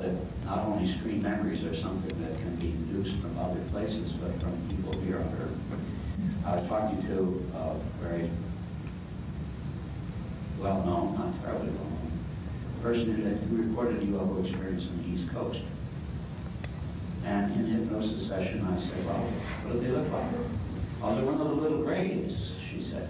that not only screen memories are something that can be induced from other places, but from people here on Earth. I was talking to a very well-known, not terribly well-known, person who reported a UFO experience on the East Coast. And in hypnosis session, I said, well, what do they look like? Oh, they're one of the little grays, she said.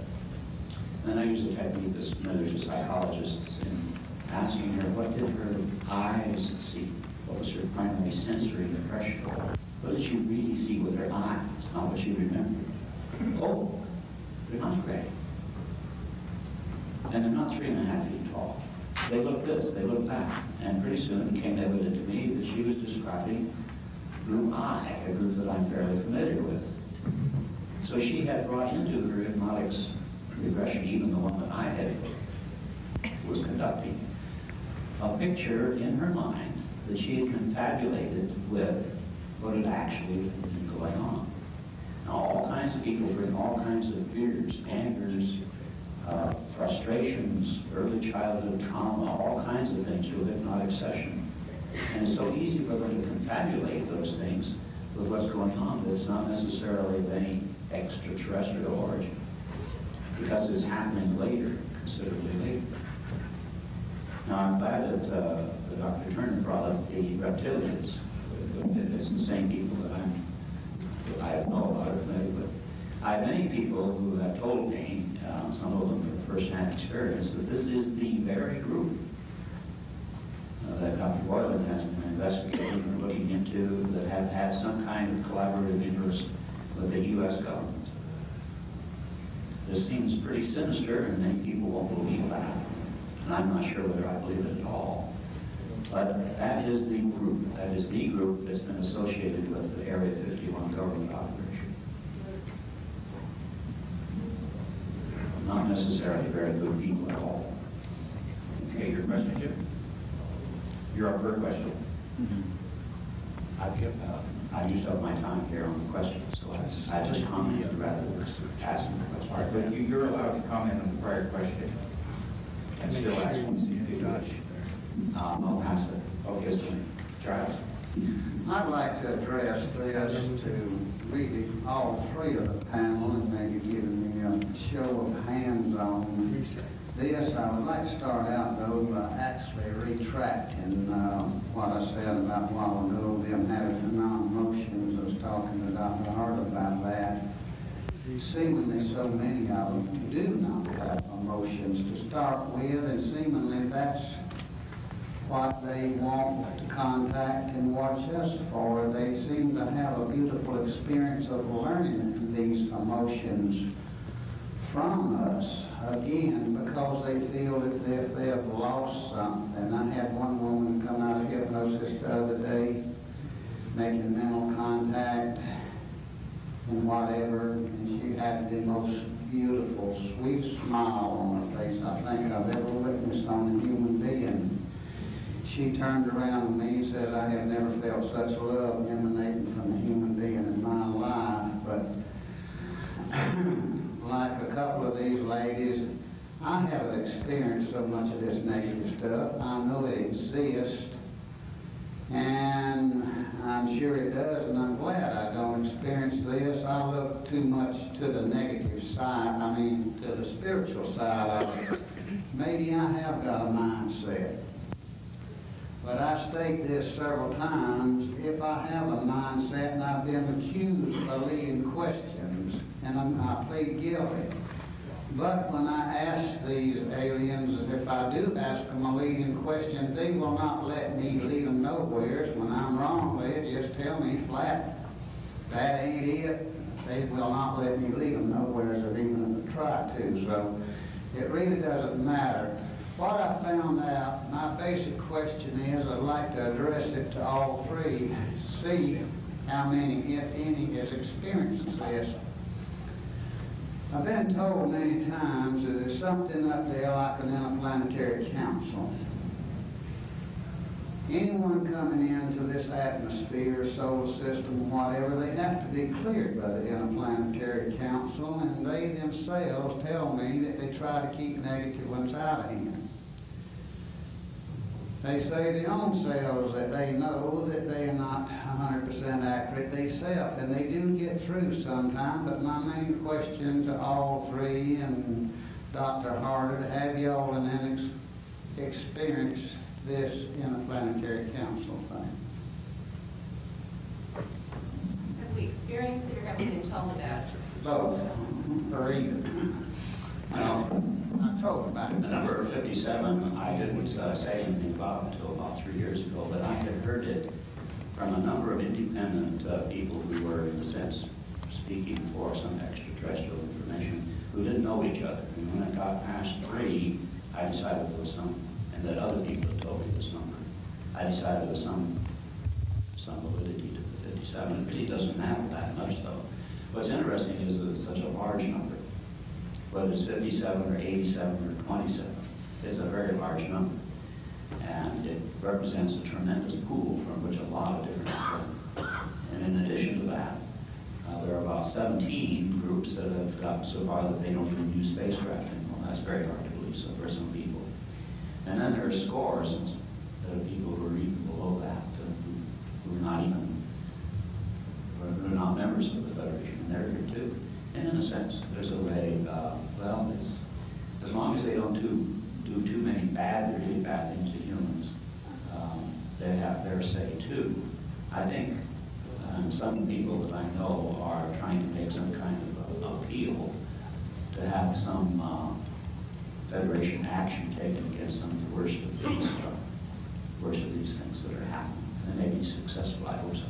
And then I used a technique that's familiar to psychologists in asking her, what did her eyes see? What was her primary sensory impression? What did she really see with her eyes, not what she remembered? Oh, they're not gray. And they're not 3.5 feet tall. They look this, they look that. And pretty soon it became evident to me that she was describing Blue Eye, a group that I'm fairly familiar with. So she had brought into her hypnotics regression, even the one that I was conducting, a picture in her mind that she had confabulated with what had actually been going on. Now, all kinds of people bring all kinds of fears, angers, frustrations, early childhood trauma, all kinds of things to a hypnotic session. And it's so easy for them to confabulate those things with what's going on that it's not necessarily of any extraterrestrial origin, because it's happening later, considerably later. Now, I'm glad that Dr. Turner brought up the reptilians. It's the same people that I know about or familiar with. I have many people who have told me, some of them from first-hand experience, that this is the very group that Dr. Boylan has been investigating and looking into, that have had some kind of collaborative interest with the U.S. government. This seems pretty sinister, and many people won't believe that. And I'm not sure whether I believe it at all. But that is the group. That is the group that's been associated with the Area 51 government operation. Not necessarily very good people at all. Okay, your question, Jim? You're up for a question. I used up my time here on the question, so I just commented rather than asking the question. All right, but you're allowed to comment on the prior question and still ask one. I'll pass it. Okay, so Charles. I'd like to address this to really all three of the panel and maybe giving me a show of hands on this. I would like to start out, though, by actually retracting what I said about a while ago, them having non-emotions. I was talking to Dr. Hart about that. Seemingly so many of them do not have emotions to start with, and seemingly that's what they want to contact and watch us for. They seem to have a beautiful experience of learning these emotions from us, again, because they feel that if they have lost something. I had one woman come out of hypnosis the other day, making mental contact and whatever, and she had the most beautiful, sweet smile on her face I think I've ever witnessed on a human being. She turned around to me and said, I have never felt such love emanating from a human being in my life. But like a couple of these ladies, I haven't experienced so much of this negative stuff. I know it exists, and I'm sure it does, and I'm glad I don't experience this. I look too much to the negative side, to the spiritual side of it. Maybe I have got a mindset. But I state this several times, if I have a mindset and I've been accused of leading questions, and I plead guilty. But when I ask these aliens, if I do ask them a leading question, they will not let me lead them nowhere. When I'm wrong, they just tell me flat, that ain't it. They will not let me lead them nowhere, or even if I try to. So it really doesn't matter. What I found out, my basic question is, I'd like to address it to all three, see how many, if any, has experienced this. I've been told many times that there's something up there like an interplanetary council. Anyone coming into this atmosphere, solar system, whatever, they have to be cleared by the interplanetary council, and they themselves tell me that they try to keep negative ones out of here. They say their own selves that they know that they are not 100% accurate themselves, and they do get through sometimes. But my main question to all three and Dr. Harder, have y'all experienced this in a planetary council thing? Have we experienced it or have we been told about it? Both, or either. Well, I told about it. the number 57, I didn't say anything about until about 3 years ago, but I had heard it from a number of independent people who were, in a sense, speaking for some extraterrestrial information, who didn't know each other. And when it got past 3, I decided there was some, and that other people had told me this number. I decided there was some validity to the 57. It really doesn't matter that much, though. What's interesting is that it's such a large number. Whether it's 57 or 87 or 27, it's a very large number. And it represents a tremendous pool from which a lot of different people. And in addition to that, there are about 17 groups that have gotten so far that they don't even use spacecraft anymore. That's very hard to believe so for some people. And then there are scores of people who are even below that, who are not even, who are not members of the Federation, and they're here too. And in a sense, there's a way, well, it's, as long as they don't do too many really bad things to humans, they have their say too. I think some people that I know are trying to make some kind of appeal to have some Federation action taken against some of the worst of these things that are happening. And they may be successful, I hope so.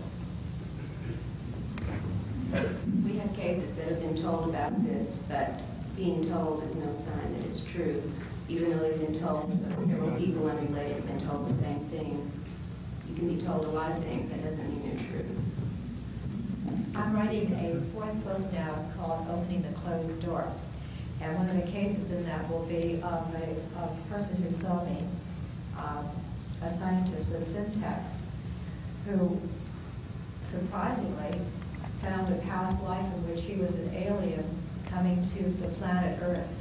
We have cases that have been told about this, but being told is no sign that it's true. Even though they've been told, several people unrelated have been told the same things. You can be told a lot of things, that doesn't mean they're true. I'm writing a 4th book now. It's called Opening the Closed Door. And one of the cases in that will be of a person who saw me, a scientist with syntax, who surprisingly found a past life in which he was an alien coming to the planet Earth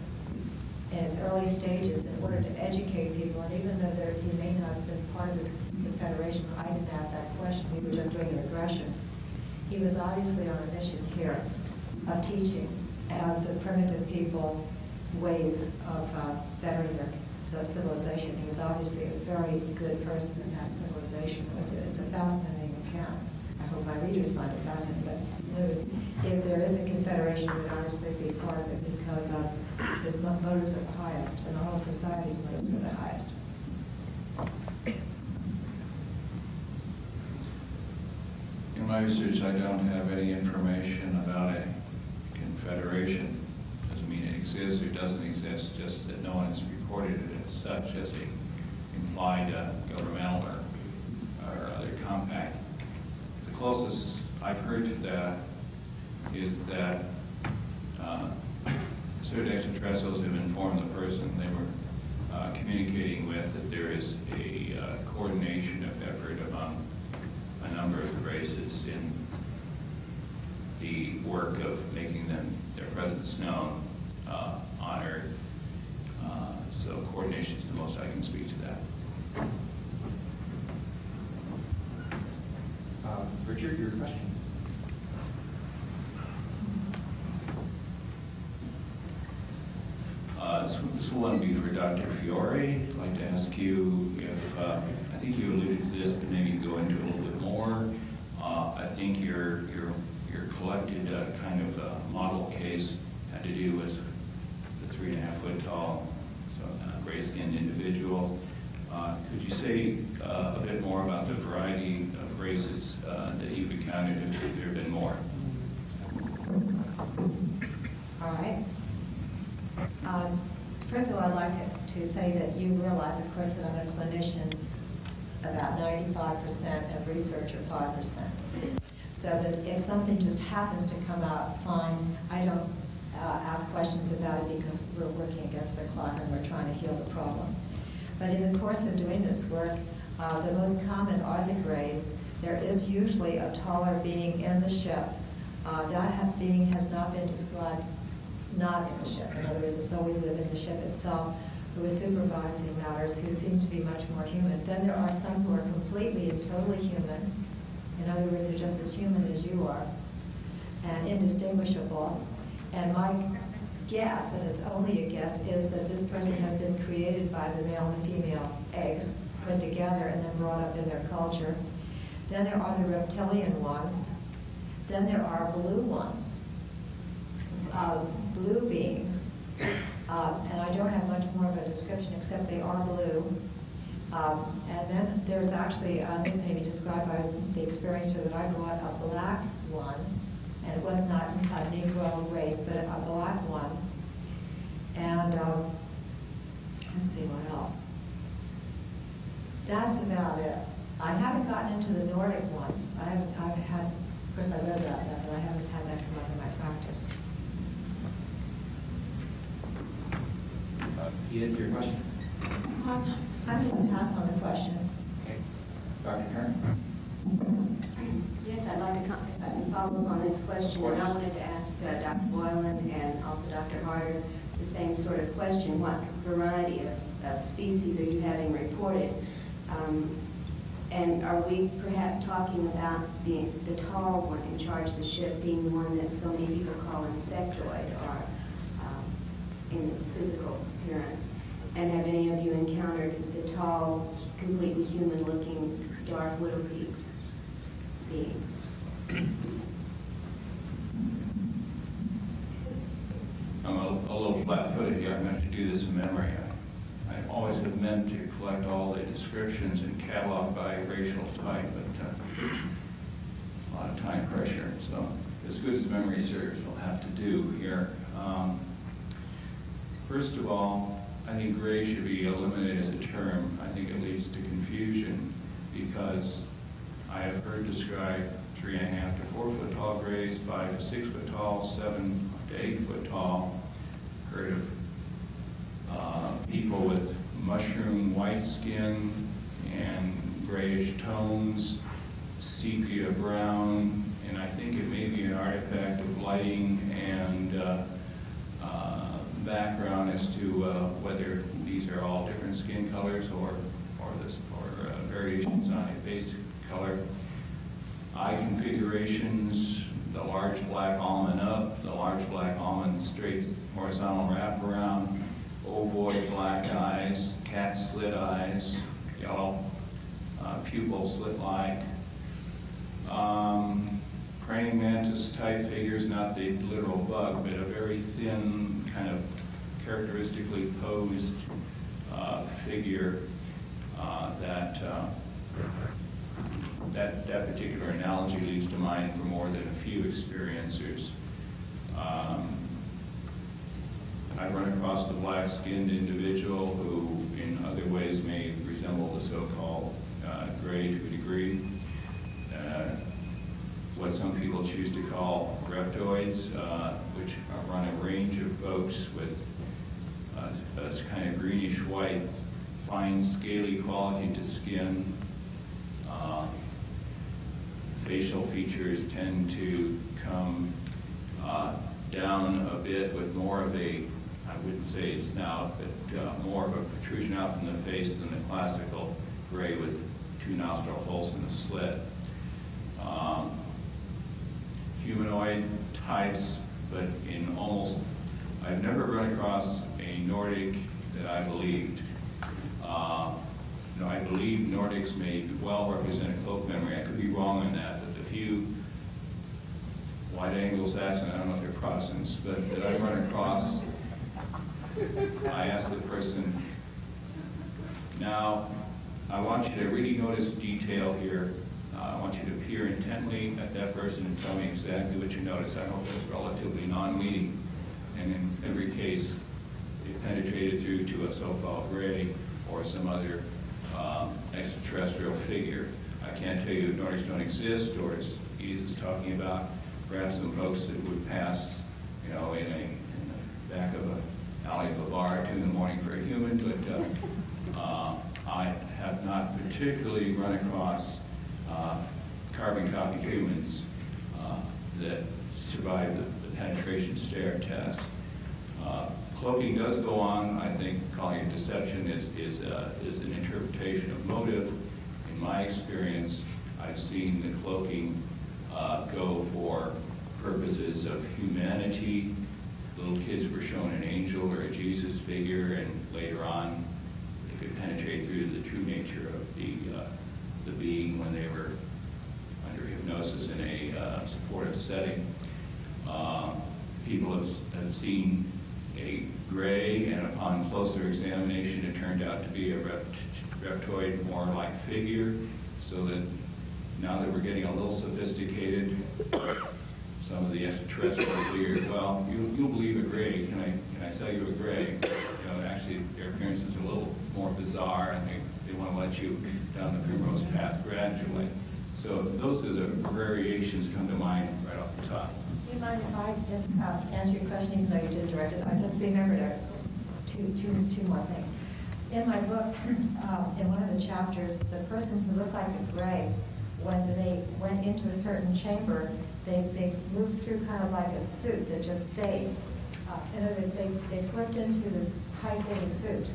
in its early stages in order to educate people. And even though he may not have been part of this confederation, I didn't ask that question. We were just doing a regression. He was obviously on a mission here of teaching the primitive people ways of bettering their civilization. He was obviously a very good person in that civilization. It's a fascinating account. I hope my readers find it fascinating. But if there is a confederation, it would honestly be part of it because his motives were the highest, and the whole society's motives were the highest. In my research, I don't have any information about a confederation. Doesn't mean it exists or doesn't exist, just that no one has reported it as such as a implied governmental or other compact. The closest I've heard to that is that certain extraterrestrials have informed the person they were communicating with that there is a coordination of effort among a number of the races in the work of making their presence known on Earth. So coordination is the most I can speak to that. Richard, your question? This will be for Dr. Fiore. I'd like to ask you if, I think you alluded to this, but maybe go into it a little bit more. I think your collected kind of model case had to do with the 3.5-foot tall, gray-skinned individual. Could you say a bit more about the variety of races that you've encountered, if there have been more? All right. First of all, I'd like to say that you realize, of course, that I'm a clinician, about 95%, of researcher 5%. So that if something just happens to come out fine, I don't ask questions about it because we're working against the clock and we're trying to heal the problem. But in the course of doing this work, the most common are the grays. There is usually a taller being in the ship. That being has not been described not in the ship. In other words, it's always within the ship itself. who is supervising matters, who seems to be much more human. Then there are some who are completely and totally human. In other words, they're just as human as you are, and indistinguishable. And my guess, and it's only a guess, is that this person has been created by the male and the female eggs, put together and then brought up in their culture. Then there are the reptilian ones. Then there are blue ones, blue beings. And I don't have much more of a description except they are blue. And then there's actually, this may be described by the experiencer that I brought, a black one. And it was not a Negro race, but a black one. And let's see what else. That's about it. I haven't gotten into the Nordic ones. I've had, of course I read about that, but I haven't had that come up in my practice. Edith, your question? I'm going to pass on the question. Okay. Dr. Kern? Yes, I'd like to follow up on this question. And I wanted to ask Dr. Boylan and also Dr. Harder the same sort of question. What variety of species are you having reported? And are we perhaps talking about the tall one in charge of the ship being the one that so many people call insectoid or in its physical appearance? And have any of you encountered the tall, completely human-looking, dark, widow-peaked beings? I'm a little flat-footed here. I'm going to have to do this in memory. I always have meant to collect all the descriptions and catalog by racial type, but a lot of time pressure. So as good as memory serves, I'll have to do here. First of all, I think gray should be eliminated as a term. I think it leads to confusion because I have heard described 3.5 to 4 foot tall grays, 5 to 6 foot tall, 7 to 8 foot tall. Heard of people with mushroom white skin and grayish tones, sepia brown, and I think it may be an artifact of lighting and background as to whether these are all different skin colors or variations on a basic color. Eye configurations, the large black almond up, the large black almond straight horizontal wraparound, ovoid black eyes, cat slit eyes, yellow, pupil slit-like. Praying mantis type figures, not the literal bug, but a very thin, kind of characteristically posed figure that particular analogy leads to mind for more than a few experiencers. I've run across the black-skinned individual who in other ways may resemble the so-called gray to a degree. What some people choose to call reptoids, which run a range of folks with a kind of greenish white, fine scaly quality to skin. Facial features tend to come down a bit with more of a, I wouldn't say snout, but more of a protrusion out from the face than the classical gray with 2 nostril holes in the slit. Humanoid types, but in almost, I've never run across a Nordic that I believed. I believe Nordics may well represent a cloak memory. I could be wrong on that, but the few white Anglo-Saxon, I don't know if they're Protestants, but that I've run across, I asked the person, now, I want you to really notice detail here. I want you to peer intently at that person and tell me exactly what you notice. I hope that's relatively non-leading. And in every case, it penetrated through to a so-called gray or some other extraterrestrial figure. I can't tell you that Nordics don't exist, or as Edith is talking about, perhaps some folks that would pass, in the back of an alley of a bar at 2 in the morning for a human, but I have not particularly run across carbon copy humans that survive the penetration stare test. cloaking does go on. I think calling it deception is an interpretation of motive. In my experience, I've seen the cloaking go for purposes of humanity. Little kids were shown an angel or a Jesus figure, and later on they could penetrate through the true nature of the being when they were under hypnosis in a supportive setting. People have seen a gray, and upon closer examination it turned out to be a reptoid, more like figure, so that now that we're getting a little sophisticated, some of the extraterrestrials figured, well, you'll believe a gray. Can I sell you a gray? Actually, their appearance is a little more bizarre. I think they want to let you down the primrose path gradually. So those are the variations come to mind right off the top. Do you mind if I just answer your question, even though you did direct it? I just remembered two more things. In my book, in one of the chapters, the person who looked like a gray, when they went into a certain chamber, they moved through kind of like a suit that just stayed. In other words, they slipped into this tight-fitting suit.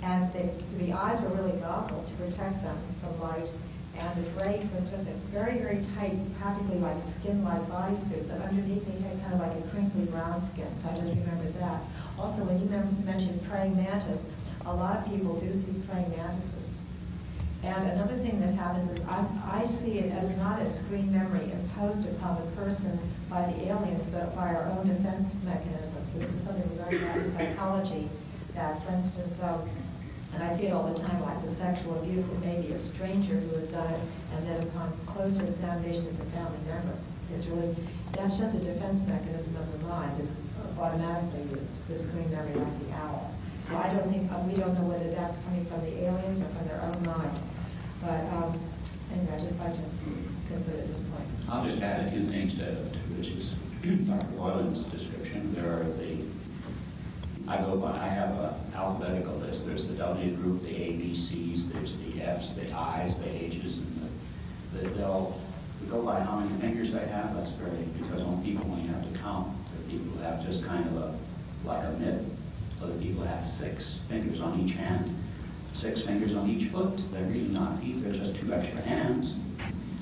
And the eyes were really goggles to protect them from light. And the gray was just a very, very tight, practically like skin-like bodysuit, but underneath they had kind of like a crinkly brown skin. So I just remembered that. Also, when you mentioned praying mantis, a lot of people do see praying mantises. And another thing that happens is I see it as not a screen memory imposed upon the person by the aliens, but by our own defense mechanisms. So this is something we learned about in psychology, that, for instance, and I see it all the time, like the sexual abuse, it may be a stranger who has done it, and then upon closer examination, it's a family member. That's just a defense mechanism of the mind. This automatically is the screen memory like the owl. So I don't think, we don't know whether that's coming from the aliens or from their own mind. But anyway, I'd just like to conclude at this point. I'll just add a few things to Rich's, Dr. Boylan's description. There are I have an alphabetical list. There's the W group, the A, B, C's, there's the F's, the I's, the H's, and we go by how many fingers they have. That's great, because on people when you have to count, there are people who have just kind of like a mitt. Other people have 6 fingers on each hand, 6 fingers on each foot. They're really not feet, they're just 2 extra hands.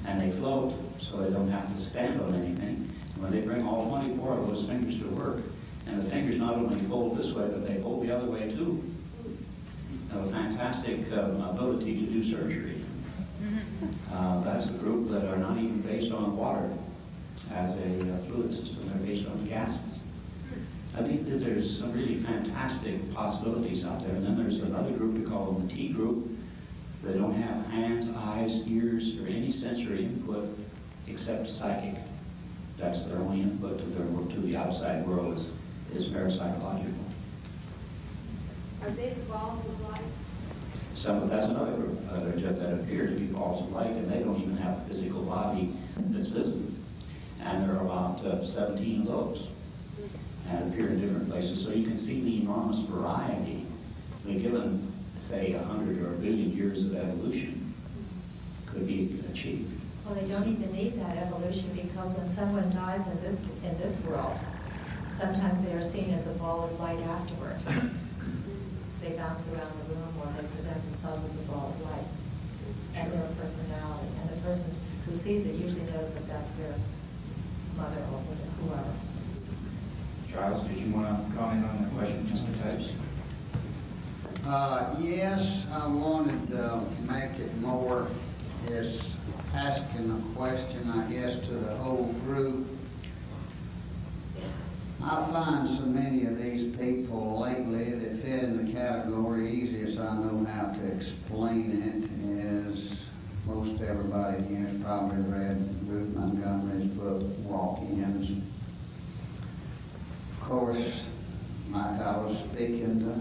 And they float, so they don't have to stand on anything. And when they bring all 24 of those fingers to work, and the fingers not only fold this way, but they fold the other way too. They have a fantastic ability to do surgery. That's a group that are not even based on water as a fluid system. They're based on gases. I think that there's some really fantastic possibilities out there. And then there's another group, we call them the T group. They don't have hands, eyes, ears, or any sensory input except psychic. That's their only input to their work, to the outside world is parapsychological. Are they the balls of light? That's another group that appear to be balls of light, and they don't even have a physical body that's visible. And there are about 17 of those, and appear in different places. So you can see the enormous variety. Given, say, 100 or 1 billion years of evolution, could be achieved. Well, they don't even need that evolution, because when someone dies in this world, sometimes they are seen as a ball of light afterward. They bounce around the room, or they present themselves as a ball of light, and their personality. And the person who sees it usually knows that that's their mother or whoever. Charles, did you want to comment on the question just a touch? Yes, I wanted to make it more as asking a question, I guess, to the whole group. I find so many of these people lately that fit in the category, easiest I know how to explain it, is most everybody here has probably read Ruth Montgomery's book, Walk-Ins. Of course, like I was speaking to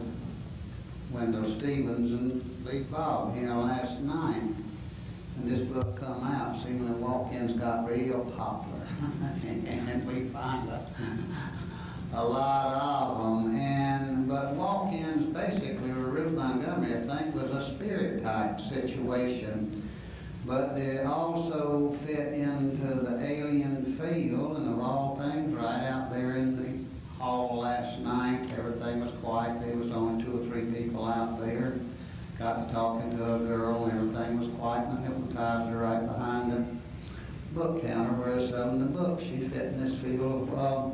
Wendell Stevens and Lee Bob here last night, and this book come out, see, when the walk-ins got real popular, and we find a lot of them. But walk-ins basically were Ruth Montgomery, I think, was a spirit type situation, but it also fit into the alien field, and of all things, right out there in the hall last night, everything was quiet. There was only 2 or 3 people out there. Got to talking to a girl, and everything was quiet, and I hypnotized her right behind the book counter where I was selling the books. She fit in this field of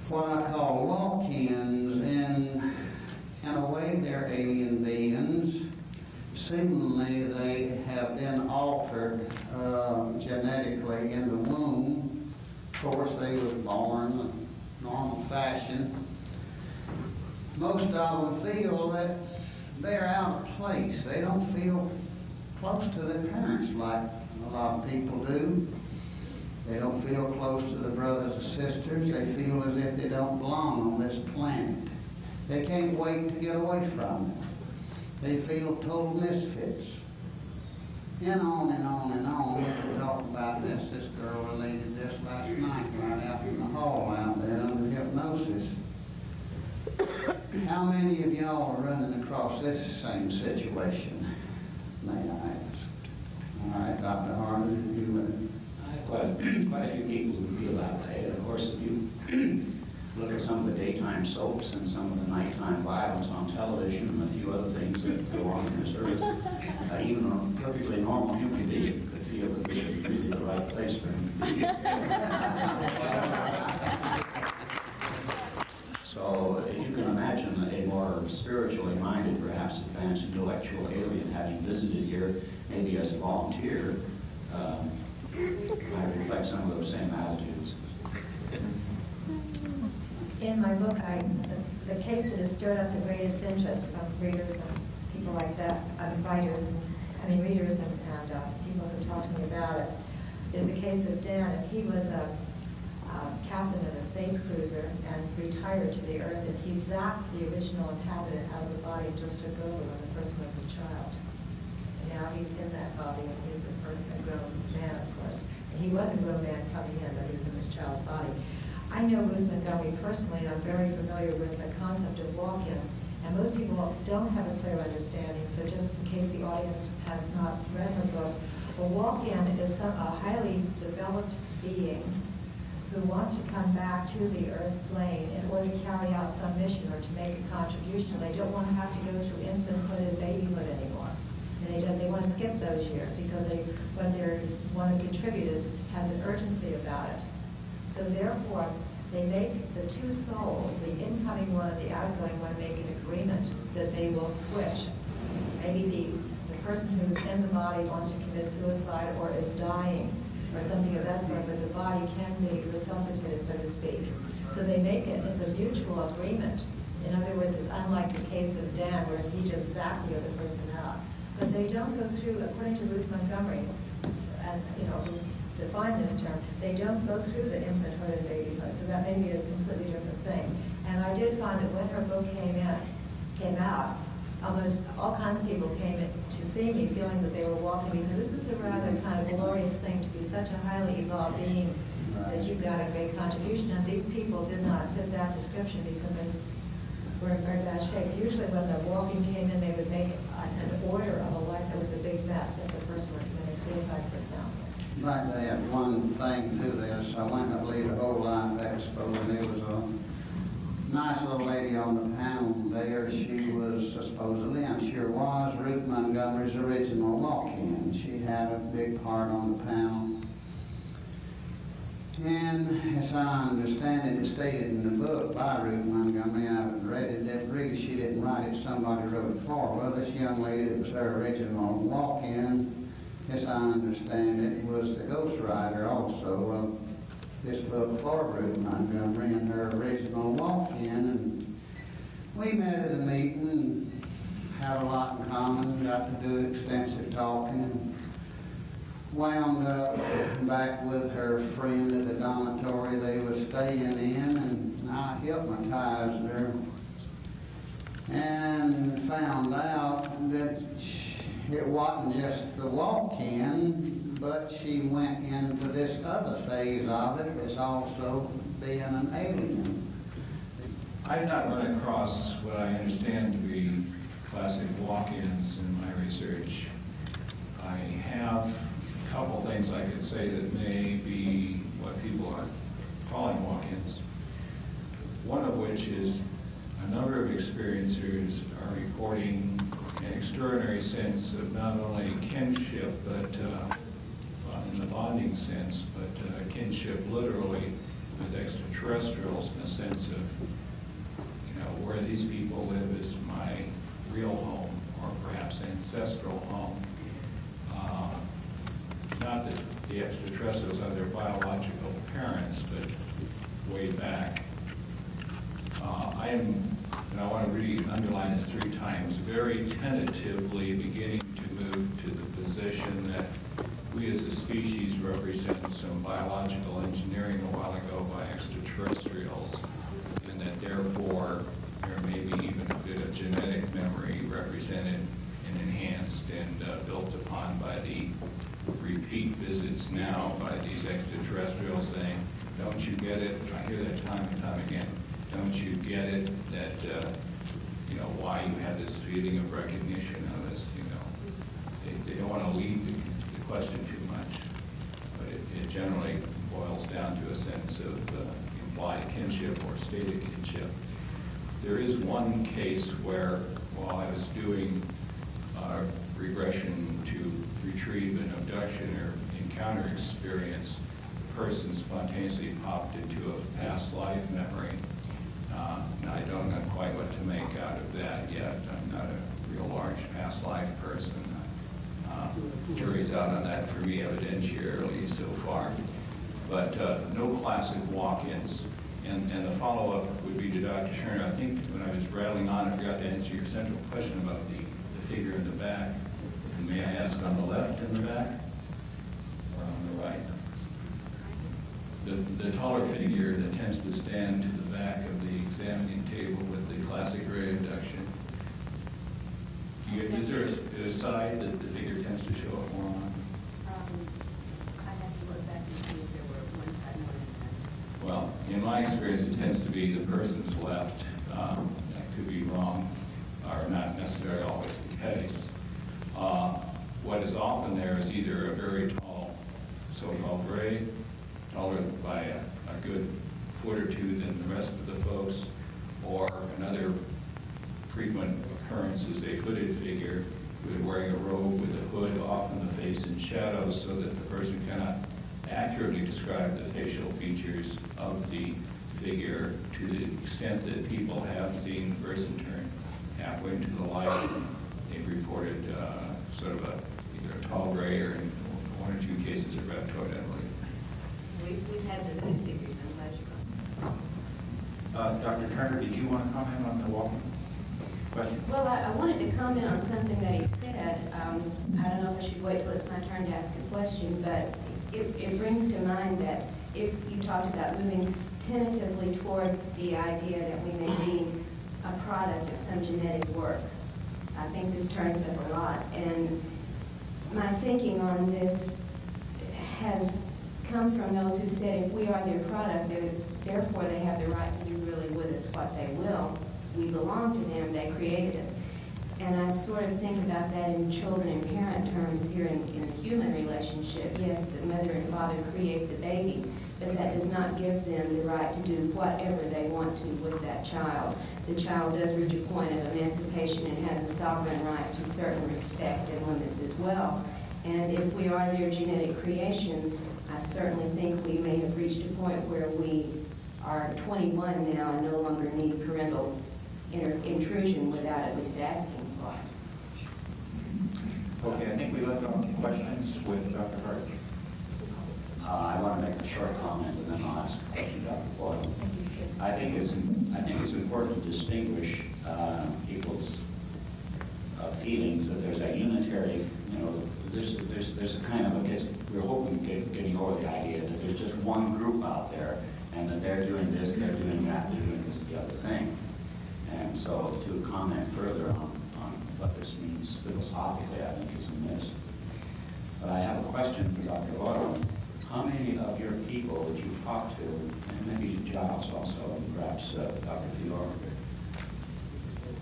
what I call walk-ins, and in a way they're alien beings. Seemingly they have been altered genetically in the womb. Of course, they was born in normal fashion. Most of them feel that they're out of place. They don't feel close to their parents like a lot of people do. They don't feel close to the brothers and sisters. They feel as if they don't belong on this planet. They can't wait to get away from it. They feel total misfits. And on and on and on. We could talk about this. This girl related this last night right out in the hall out there under hypnosis. How many of y'all are running across this same situation, may I ask? All right, Dr. Harlan, if you would. I have quite a few people who feel that way. And of course, if you look at some of the daytime soaps and some of the nighttime violence on television and a few other things that go on in this earth, even a perfectly normal human being could feel that this is really the right place for him to be. So if you can imagine a more spiritually minded, perhaps advanced intellectual alien having visited here, maybe as a volunteer, might reflect some of those same attitudes. In my book, the case that has stirred up the greatest interest from readers and people like that, readers and people who talk to me about it, is the case of Dan. And he was a captain of a space cruiser and retired to the Earth, and he zapped the original inhabitant out of the body and just took over when the person was a child. And now he's in that body, and he's a grown man, of course. And he was a grown man coming in, but he was in his child's body. I know Ruth Montgomery personally, and I'm very familiar with the concept of walk-in. And most people don't have a clear understanding, so just in case the audience has not read her book, a walk-in is a highly developed being who wants to come back to the earth plane in order to carry out some mission or to make a contribution. They don't want to have to go through infanthood and babyhood anymore. And they want to skip those years because what they want to contribute has an urgency about it. So therefore, they make the 2 souls, the incoming one and the outgoing one, make an agreement that they will switch. Maybe the person who's in the body wants to commit suicide or is dying or something of that sort, but the body can be resuscitated, so to speak. So they make it, it's a mutual agreement. In other words, it's unlike the case of Dan, where he just zapped the other person out. But they don't go through, according to Ruth Montgomery, and who defined this term, they don't go through the infanthood and babyhood, so that may be a completely different thing. And I did find that when her book came out, almost all kinds of people came in to see me feeling that they were walking, because this is a rather kind of glorious thing to be such a highly evolved being that you've got a great contribution. And these people did not fit that description because they were in very bad shape. Usually when the walking came in, they would make an order of a life that was a big mess if the person were committing suicide, for example. I'd like to add one thing to this. I went and believe the whole life expo, and there was a nice little lady on the panel there. She was supposedly, I'm sure was, Ruth Montgomery's original walk-in. She had a big part on the panel. And as I understand it, it's stated in the book by Ruth Montgomery. I haven't read it. That really she didn't write it. Somebody wrote it for her. Well, this young lady that was her original walk-in, as I understand it, was the ghostwriter also of this book for Ruth Montgomery and her original walk-in. And we met at a meeting and had a lot in common, got to do extensive talking, and wound up back with her friend at the dormitory they were staying in, and I hypnotized her and found out that it wasn't just the walk-in, but she went into this other phase of it as also being an alien. I've not run across what I understand to be classic walk-ins in my research. I have a couple things I could say that may be what people are calling walk-ins. One of which is a number of experiencers are reporting an extraordinary sense of not only kinship, but in the bonding sense, but kinship literally with extraterrestrials in the sense of, where these people live is my real home, or perhaps ancestral home. Not that the extraterrestrials are their biological parents, but way back. And I want to really underline this 3 times, very tentatively beginning to move to the position that we as a species represent some biological engineering a while ago by extraterrestrials, and that therefore there may be even a bit of genetic memory represented and enhanced and built upon by the repeat visits now by these extraterrestrials saying, don't you get it? I hear that time and time again. Don't you get it that, why you have this feeling of recognition of us, They don't want to lead the question too much, but it generally boils down to a sense of implied kinship or stated kinship. There is one case where, while I was doing regression to retrieve an abduction or encounter experience, the person spontaneously popped into a past life memory. Now, I don't know quite what to make out of that yet. I'm not a real large past life person. Jury's out on that for me evidentiarily so far. But no classic walk-ins. And the follow-up would be to Dr. Turner. I think when I was rattling on, I forgot to answer your central question about the figure in the back. And may I ask, on the left in the back or on the right? The taller figure that tends to stand to the back of the examining table with the classic ray abduction. Is there a side that the figure tends to show up more on? I'd have to look back and see if there were one side more than that. Well, in my experience, it tends to be the person's left. That could be wrong, or not necessarily always the case. What is often there is either a very tall so-called ray, taller by a good foot or two than the rest of the folks, or another frequent occurrence is a hooded figure wearing a robe with a hood, often the face in shadows, so that the person cannot accurately describe the facial features of the figure, to the extent that people have seen the person turn halfway into the light. They've reported sort of either a tall gray or in 1 or 2 cases a reptoid, I believe. We've had the hooded figures in budget. Dr. Turner, did you want to comment on the walk question? Well, I wanted to comment on something that he said. I don't know if I should wait till it's my turn to ask a question, but it brings to mind that if you talked about moving tentatively toward the idea that we may be a product of some genetic work, I think this turns up a lot. And my thinking on this has come from those who said if we are their product, therefore they have the right to do really with us what they will. We belong to them, they created us. And I sort of think about that in children and parent terms here in the human relationship. Yes, the mother and father create the baby, but that does not give them the right to do whatever they want to with that child. The child does reach a point of emancipation and has a sovereign right to certain respect and limits as well. And if we are their genetic creation, I certainly think we may have reached a point where we are 21 now and no longer need parental intrusion without at least asking. Okay, I think we left off questions with Dr. Hart. I want to make a short comment and then I'll ask a question, Dr. Boyle. I think it's important to distinguish people's feelings that there's a unitary, there's a kind of we're hoping getting over the idea that there's just one group out there and that they're doing this, they're doing that, they're doing this, the other thing. And so to comment further on what this means philosophically, I think is amiss. But I have a question for Dr. Boyle. How many of your people that you've talked to, and maybe Giles also, and perhaps Dr. Fiore,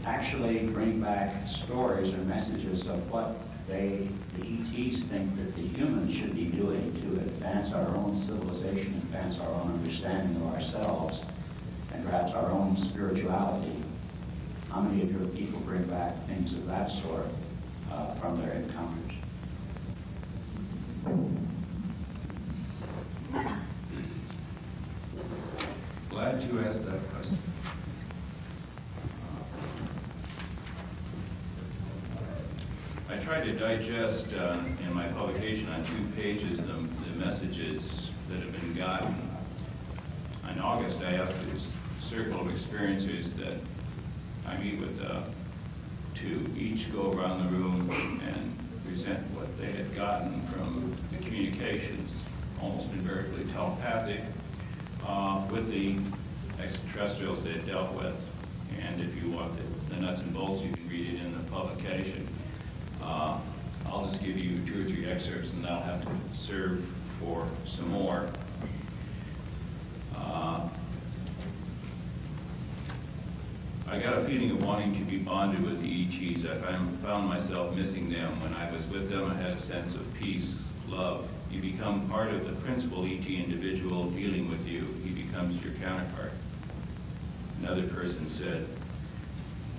actually bring back stories or messages of what the ETs think that the humans should be doing to advance our own civilization, advance our own understanding of ourselves, and perhaps our own spirituality? How many of your people bring back things of that sort from their encounters? Glad you asked that question. I tried to digest in my publication on 2 pages the messages that have been gotten. In August, I asked this circle of experiencers that I meet with to each go around the room and present what they had gotten from the communications, almost invariably telepathic, with the extraterrestrials they had dealt with. And if you want the nuts and bolts, you can read it in the publication. I'll just give you 2 or 3 excerpts, and that'll have to serve for some more. I got a feeling of wanting to be bonded with the ETs. I found myself missing them. When I was with them, I had a sense of peace, love. You become part of the principal ET individual dealing with you. He becomes your counterpart. Another person said,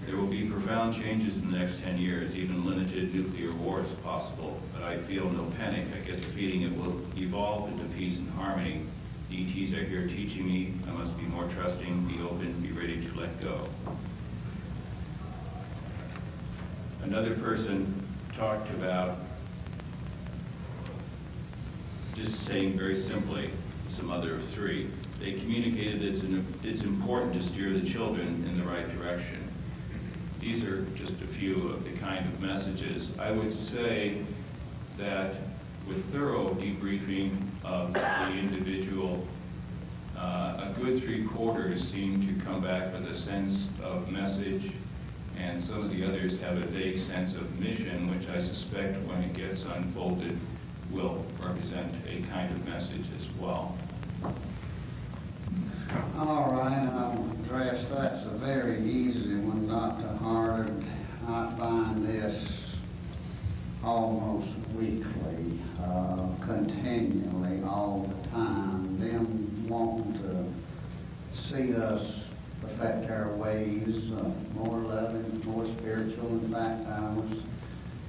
there will be profound changes in the next 10 years. Even limited nuclear war is possible, but I feel no panic. I get the feeling it will evolve into peace and harmony. The ETs are here teaching me. I must be more trusting, be open, be ready to let go. Another person talked about just saying very simply, some other of 3. They communicated it's important to steer the children in the right direction. These are just a few of the kind of messages. I would say that with thorough debriefing of the individual, a good 3/4 seem to come back with a sense of message, and some of the others have a vague sense of mission, which I suspect when it gets unfolded will represent a kind of message as well. All right, I'll address that's a very easy one, not too hard. I find this almost weekly, continually, all the time. Them wanting to see us perfect our ways, more loving, more spiritual. In fact, I was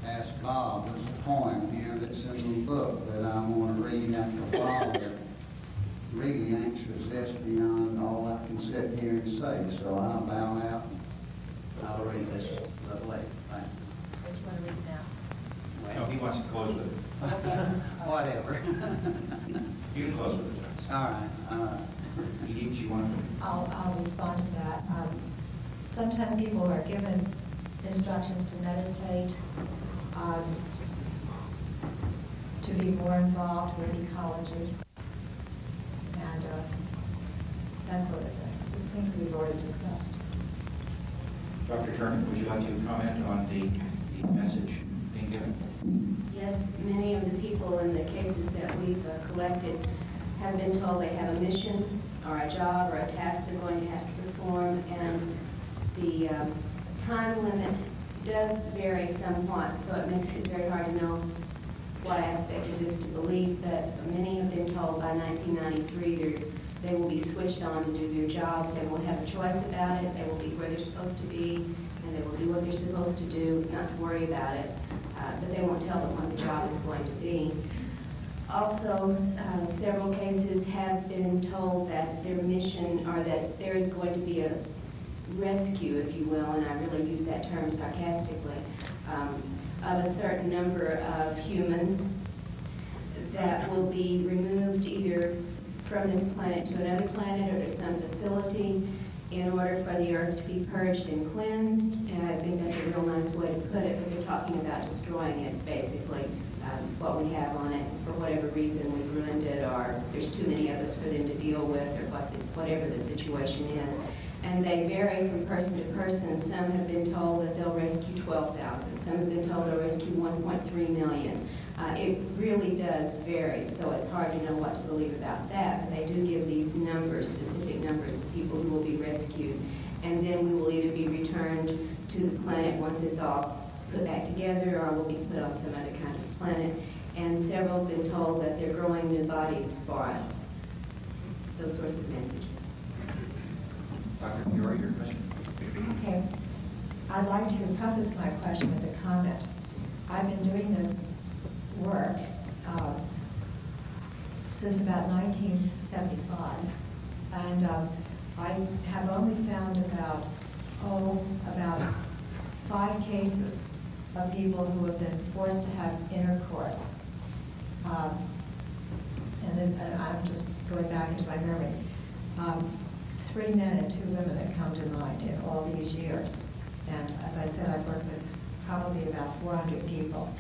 asked Bob, there's a poem here that's in the book that I'm going to read after a while that really answers this beyond all I can sit here and say. So I'll bow out and I'll read this a little later. Thank you. What do you want to read now? No, he wants to close with it. Whatever. You can close with it. All right. Each you want to... I'll respond to that. Sometimes people are given instructions to meditate, to be more involved with ecology, and that sort of thing, things that we've already discussed. Dr. Turner, would you like to comment on the message being given? Yes, many of the people in the cases that we've collected have been told they have a mission or a job or a task they're going to have to perform, and the time limit does vary somewhat, so it makes it very hard to know what aspect it is to believe, but many have been told by 1993 they will be switched on to do their jobs. They won't have a choice about it. They will be where they're supposed to be, and they will do what they're supposed to do, not to worry about it, but they won't tell them what the job is going to be. Also, several cases have been told that their mission, or that there is going to be a rescue, if you will, and I really use that term sarcastically, of a certain number of humans that will be removed either from this planet to another planet or to some facility in order for the Earth to be purged and cleansed. And I think that's a real nice way to put it, but they're talking about destroying it, basically, what we have on it. For whatever reason, we've ruined it, or there's too many of us for them to deal with, or whatever the situation is. And they vary from person to person. Some have been told that they'll rescue 12,000. Some have been told they'll rescue 1.3 million. It really does vary, so it's hard to know what to believe about that. But they do give these numbers, specific numbers of people who will be rescued. And then we will either be returned to the planet once it's all put back together, or will be put on some other kind of planet. And several have been told that they're growing new bodies for us. Those sorts of messages. Dr. Fiore, your question? Okay. I'd like to preface my question with a comment. I've been doing this work since about 1975, and I have only found about 5 cases of people who have been forced to have intercourse. And I'm just going back into my memory. 3 men and 2 women that come to mind in all these years. And as I said, I've worked with probably about 400 people.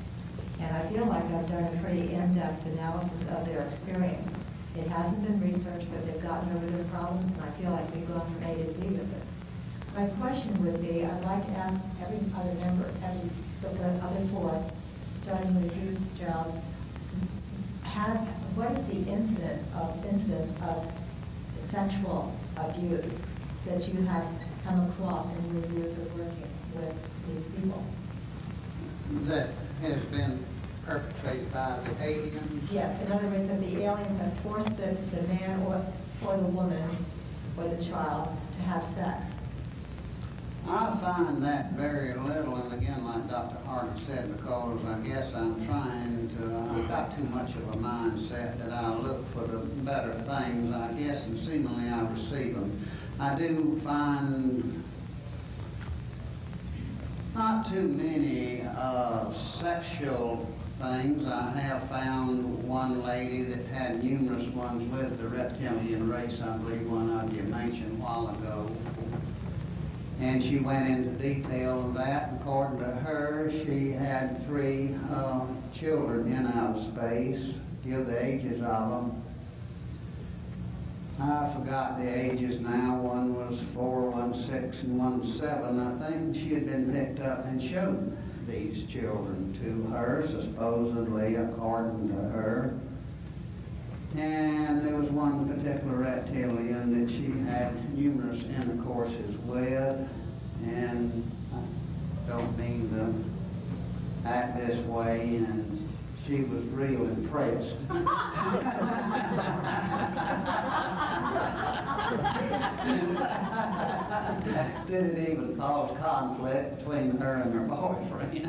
And I feel like I've done a pretty in-depth analysis of their experience. It hasn't been researched, but they've gotten over their problems, and I feel like we've gone from A to Z with it. My question would be, I'd like to ask every other member, the other 4, starting with you, Giles, what is the incidence of sexual abuse that you have come across in your years of working with these people? That has been perpetrated by the aliens? Yes, in other words, that the aliens have forced the man or the woman or the child to have sex. I find that very little, and again, like Dr. Harden said, because I guess I've got too much of a mindset that I look for the better things, I guess, and seemingly I receive them. I do find not too many sexual things. I have found one lady that had numerous ones with the reptilian race, I believe one of you mentioned a while ago. And she went into detail of that. According to her, she had 3 children in outer space. Give the ages of them. I forgot the ages now. One was 4, 1 6, and 1 7. I think she had been picked up and showed these children to her, supposedly, according to her. And there was one particular reptilian that she had numerous intercourses with, and I don't mean to act this way, and she was real impressed. Didn't even cause conflict between her and her boyfriend.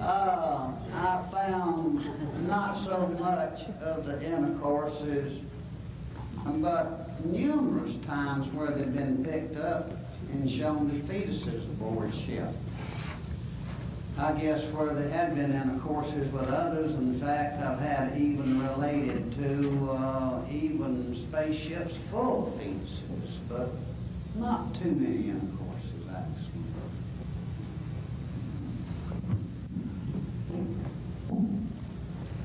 I found not so much of the intercourses, but numerous times where they've been picked up and shown the fetuses aboard ship. I guess where there had been intercourses with others. In fact, I've had even related to even spaceships full of fetuses, but not too many intercourses, actually.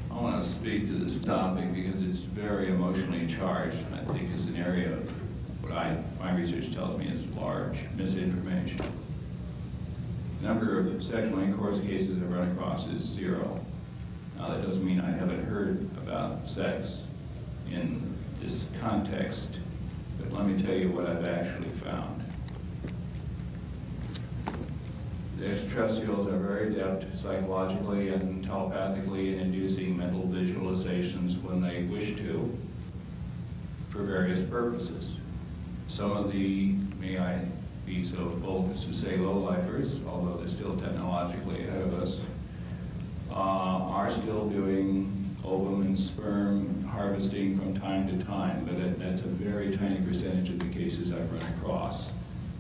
I want to speak to this topic because it's very emotionally charged, and I think it's an area of what my research tells me is large misinformation. The number of sexual intercourse cases I've run across is 0. Now, that doesn't mean I haven't heard about sex in this context, but let me tell you what I've actually found. The extraterrestrials are very adept psychologically and telepathically in inducing mental visualizations when they wish to for various purposes. Some of the, may I be so bold as to say, low-lifers, although they're still technologically ahead of us, are still doing ovum and sperm harvesting from time to time, but that's a very tiny percentage of the cases I've run across.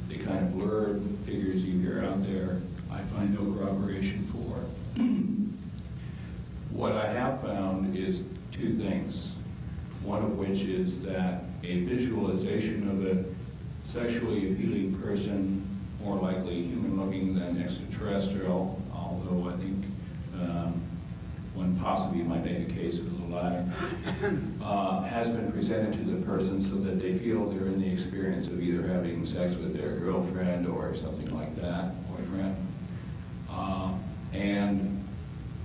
The kind of lurid figures you hear out there, I find no corroboration for. What I have found is 2 things. One of which is that a visualization of a sexually appealing person, more likely human-looking than extraterrestrial, although I think one possibly might make a case for the latter, has been presented to the person so that they feel they're in the experience of either having sex with their girlfriend or something like that, boyfriend. And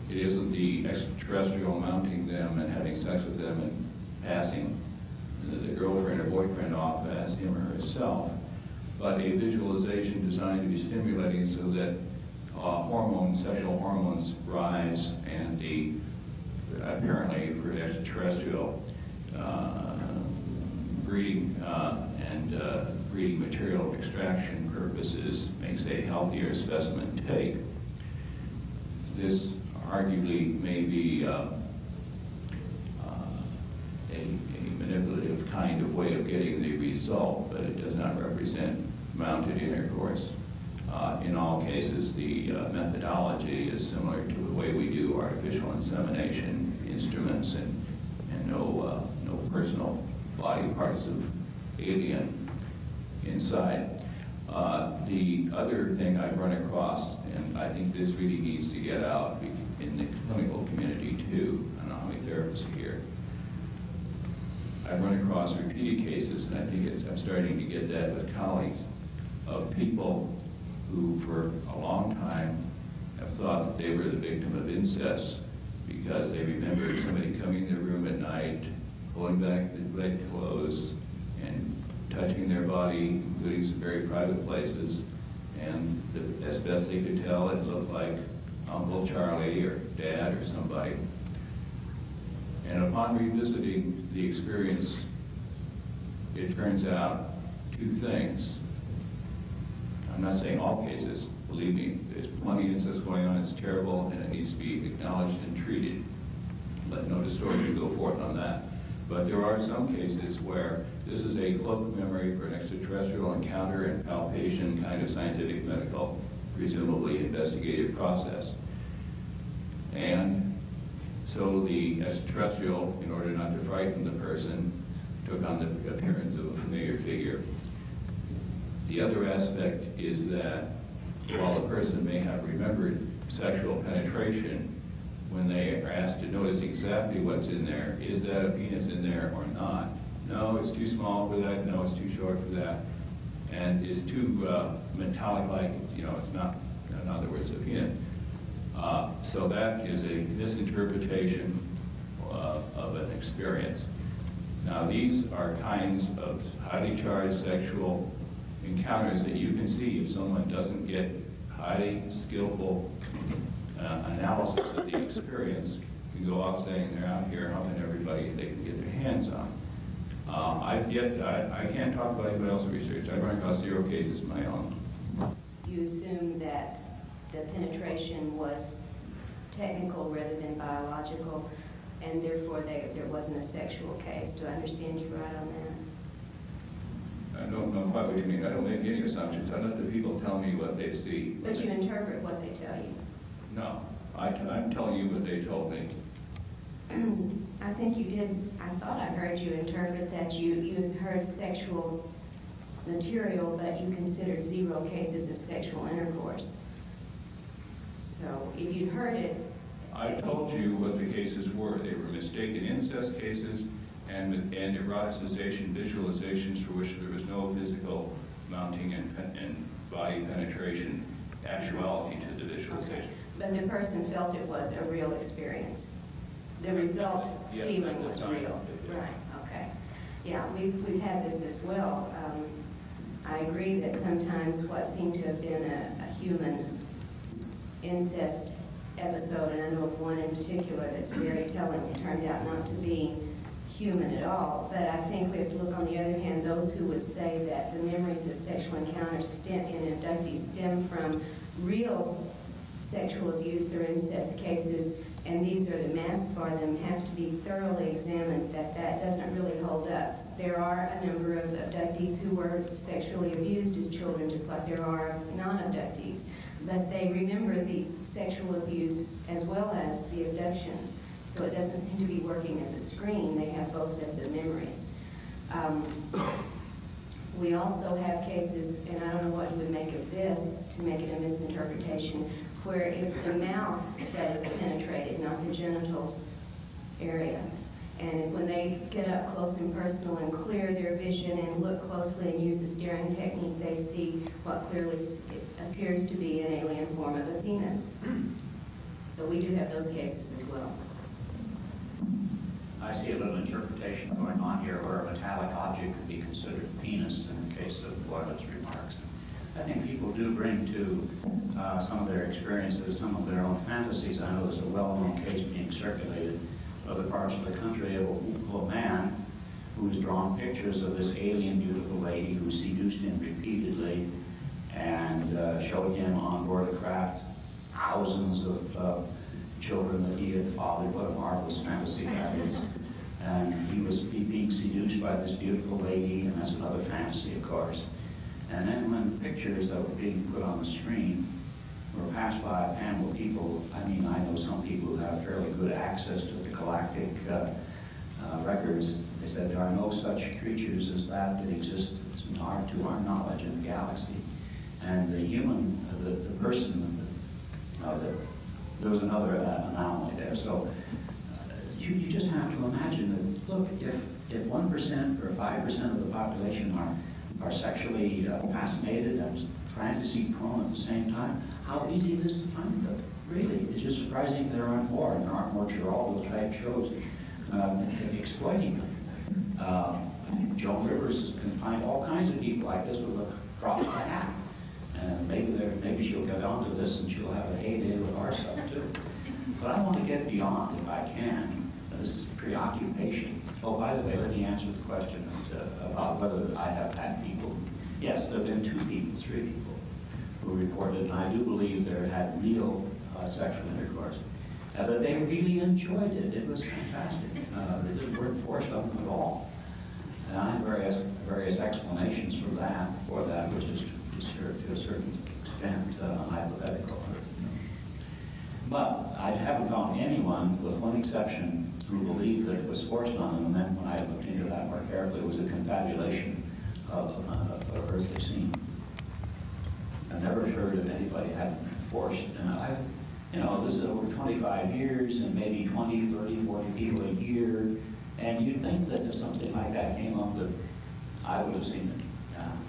it isn't the extraterrestrial mounting them and having sex with them and passing the girlfriend or boyfriend off as him or herself, but a visualization designed to be stimulating so that sexual hormones rise, and apparently for extraterrestrial breeding and breeding material extraction purposes makes a healthier specimen take. This arguably may be a manipulative kind of way of getting the result, but it does not represent mounted intercourse. In all cases, the methodology is similar to the way we do artificial insemination instruments, and no personal body parts of alien inside. The other thing I've run across, and I think this really needs to get out in the clinical community too, I don't know how many therapists are here. I've run across repeated cases, and I think I'm starting to get that with colleagues, of people who for a long time have thought that they were the victim of incest because they remember somebody coming in their room at night, pulling back the bedclothes, and touching their body, including some very private places. And as best they could tell, it looked like Uncle Charlie or Dad or somebody. And upon revisiting the experience, it turns out two things. I'm not saying all cases, believe me, there's plenty of incest going on, it's terrible, and it needs to be acknowledged and treated. Let no distortion go forth on that. But there are some cases where this is a cloaked memory for an extraterrestrial encounter and palpation kind of scientific, medical, presumably investigative process. And so the extraterrestrial, in order not to frighten the person, took on the appearance of a familiar figure. The other aspect is that while a person may have remembered sexual penetration, when they are asked to notice exactly what's in there, is that a penis in there or not? No, it's too small for that. No, it's too short for that. And it's too metallic-like, it's not, in other words, a penis. So that is a misinterpretation of an experience. Now, these are kinds of highly charged sexual encounters that you can see if someone doesn't get highly skillful analysis of the experience. You go off saying they're out here helping everybody they can get their hands on. I can't talk about anybody else's research. I've run across 0 cases of my own. You assume that the penetration was technical rather than biological, and therefore there wasn't a sexual case. Do I understand you right on that? I don't know quite what you mean. I don't make any assumptions. I let the people tell me what they see. But you interpret what they tell you. No, I'm telling you what they told me. I think you did. I thought I heard you interpret that you heard sexual material, but you considered 0 cases of sexual intercourse. So if you'd heard it... I told you what the cases were. They were mistaken incest cases and eroticization visualizations for which there was no physical mounting and body penetration actuality to the visualization. Okay. But the person felt it was a real experience. The result feeling was real. Right, okay. Yeah, we've had this as well. I agree that sometimes what seemed to have been a human incest episode, and I know of one in particular that's very telling, it turned out not to be human at all. But I think we have to look, on the other hand, those who would say that the memories of sexual encounters in abductees stem from real sexual abuse or incest cases, and these are the mask for them, have to be thoroughly examined, that doesn't really hold up. There are a number of abductees who were sexually abused as children, just like there are non-abductees. But they remember the sexual abuse as well as the abductions. So it doesn't seem to be working as a screen. They have both sets of memories. We also have cases, and I don't know what you would make of this to make it a misinterpretation, where it's the mouth that is penetrated, not the genitals area. And when they get up close and personal and clear their vision and look closely and use the staring technique, they see what clearly appears to be an alien form of a penis. So we do have those cases as well. I see a little interpretation going on here where a metallic object could be considered a penis in the case of Boyle's remarks. I think people do bring to some of their experiences, some of their own fantasies. I know there's a well-known case being circulated in other parts of the country of a man who's drawn pictures of this alien beautiful lady who seduced him repeatedly and showed him on board a craft thousands of children that he had fathered. What a marvelous fantasy that is. And he was being seduced by this beautiful lady, and that's another fantasy, of course. And then when the pictures that were being put on the screen were passed by a panel of people, I mean, I know some people who have fairly good access to the galactic records. They said there are no such creatures as that exist to our knowledge in the galaxy. And the human, the person, there was another anomaly there. So you just have to imagine that, look, if 1% or 5% of the population are sexually fascinated and fantasy prone at the same time, how easy it is to find them. Really, it's just surprising there aren't more, and there aren't more Geraldo type shows exploiting them. Joan Rivers can find all kinds of people like this with a drop of a hat. And maybe she'll get onto this and she'll have a heyday with our stuff too. But I want to get beyond, if I can, this preoccupation. Oh, by the way, let me answer the question about whether I have had people. Yes, there have been 2 people, 3 people who reported, and I do believe they had real sexual intercourse. That they really enjoyed it. It was fantastic. They weren't forced on them at all. And I have various explanations for that, which is to a certain extent hypothetical. But I haven't found anyone, with one exception, who believed that it was forced on them. And then when I looked into that more carefully, it was a confabulation of earthly scene. I've never heard of anybody having been forced. And this is over 25 years and maybe 20, 30, 40 people a year. And you'd think that if something like that came up, that I would have seen it.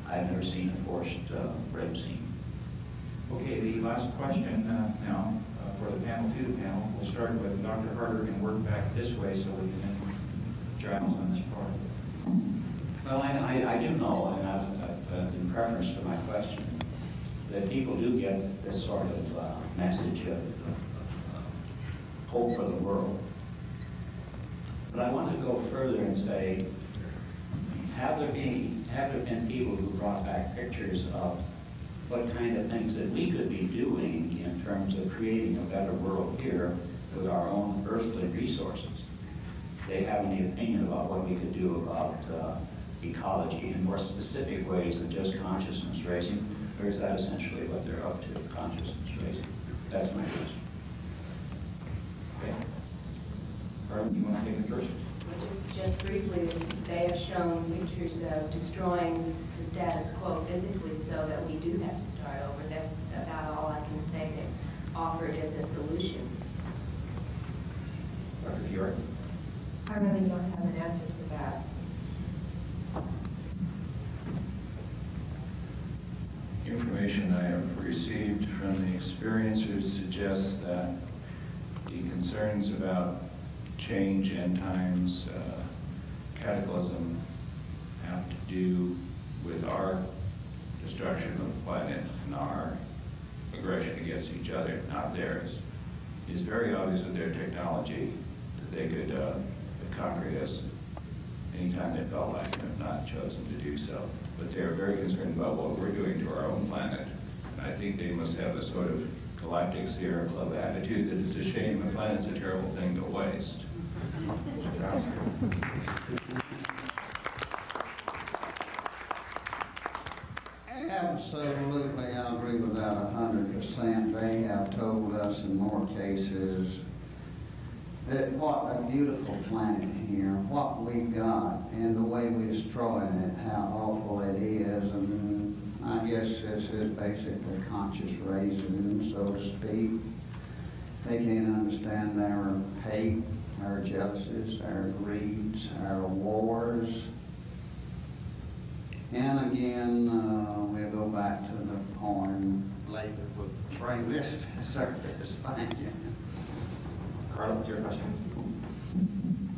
I've never seen a forced rape scene. Okay, the last question now for the panel, to the panel. We'll start with Dr. Harder and work back this way so we can Giles on this part. Well, I do know, and I've in preference to my question, that people do get this sort of message of hope for the world. But I want to go further and say, have there been people who brought back pictures of what kind of things that we could be doing in terms of creating a better world here with our own earthly resources? They have any opinion about what we could do about ecology in more specific ways than just consciousness raising? Or is that essentially what they're up to, consciousness raising? That's my question. Okay. Karla, you want to take it first? Just briefly, they have shown pictures of destroying the status quo physically so that we do have to start over. That's about all I can say they offered as a solution. Dr. Fiore? I really don't have an answer to that. Information I have received from the experiencers suggests that the concerns about change, end times, cataclysm have to do with our destruction of the planet and our aggression against each other, not theirs. It's very obvious with their technology that they could conquer us anytime they felt like it, if not chosen to do so. But they are very concerned about what we're doing to our own planet. And I think they must have a sort of galactic Sierra Club attitude that it's a shame the planet's a terrible thing to waste. Absolutely, I agree with that 100%. They have told us in more cases that what a beautiful planet here, what we've got, and the way we destroy it, how awful it is. And I guess this is basically conscious racism, so to speak. They can't understand our hate, our jealousies, our greeds, our wars. And again, we'll go back to the poem later. We'll bring this to surface. Thank you. Karla, your question?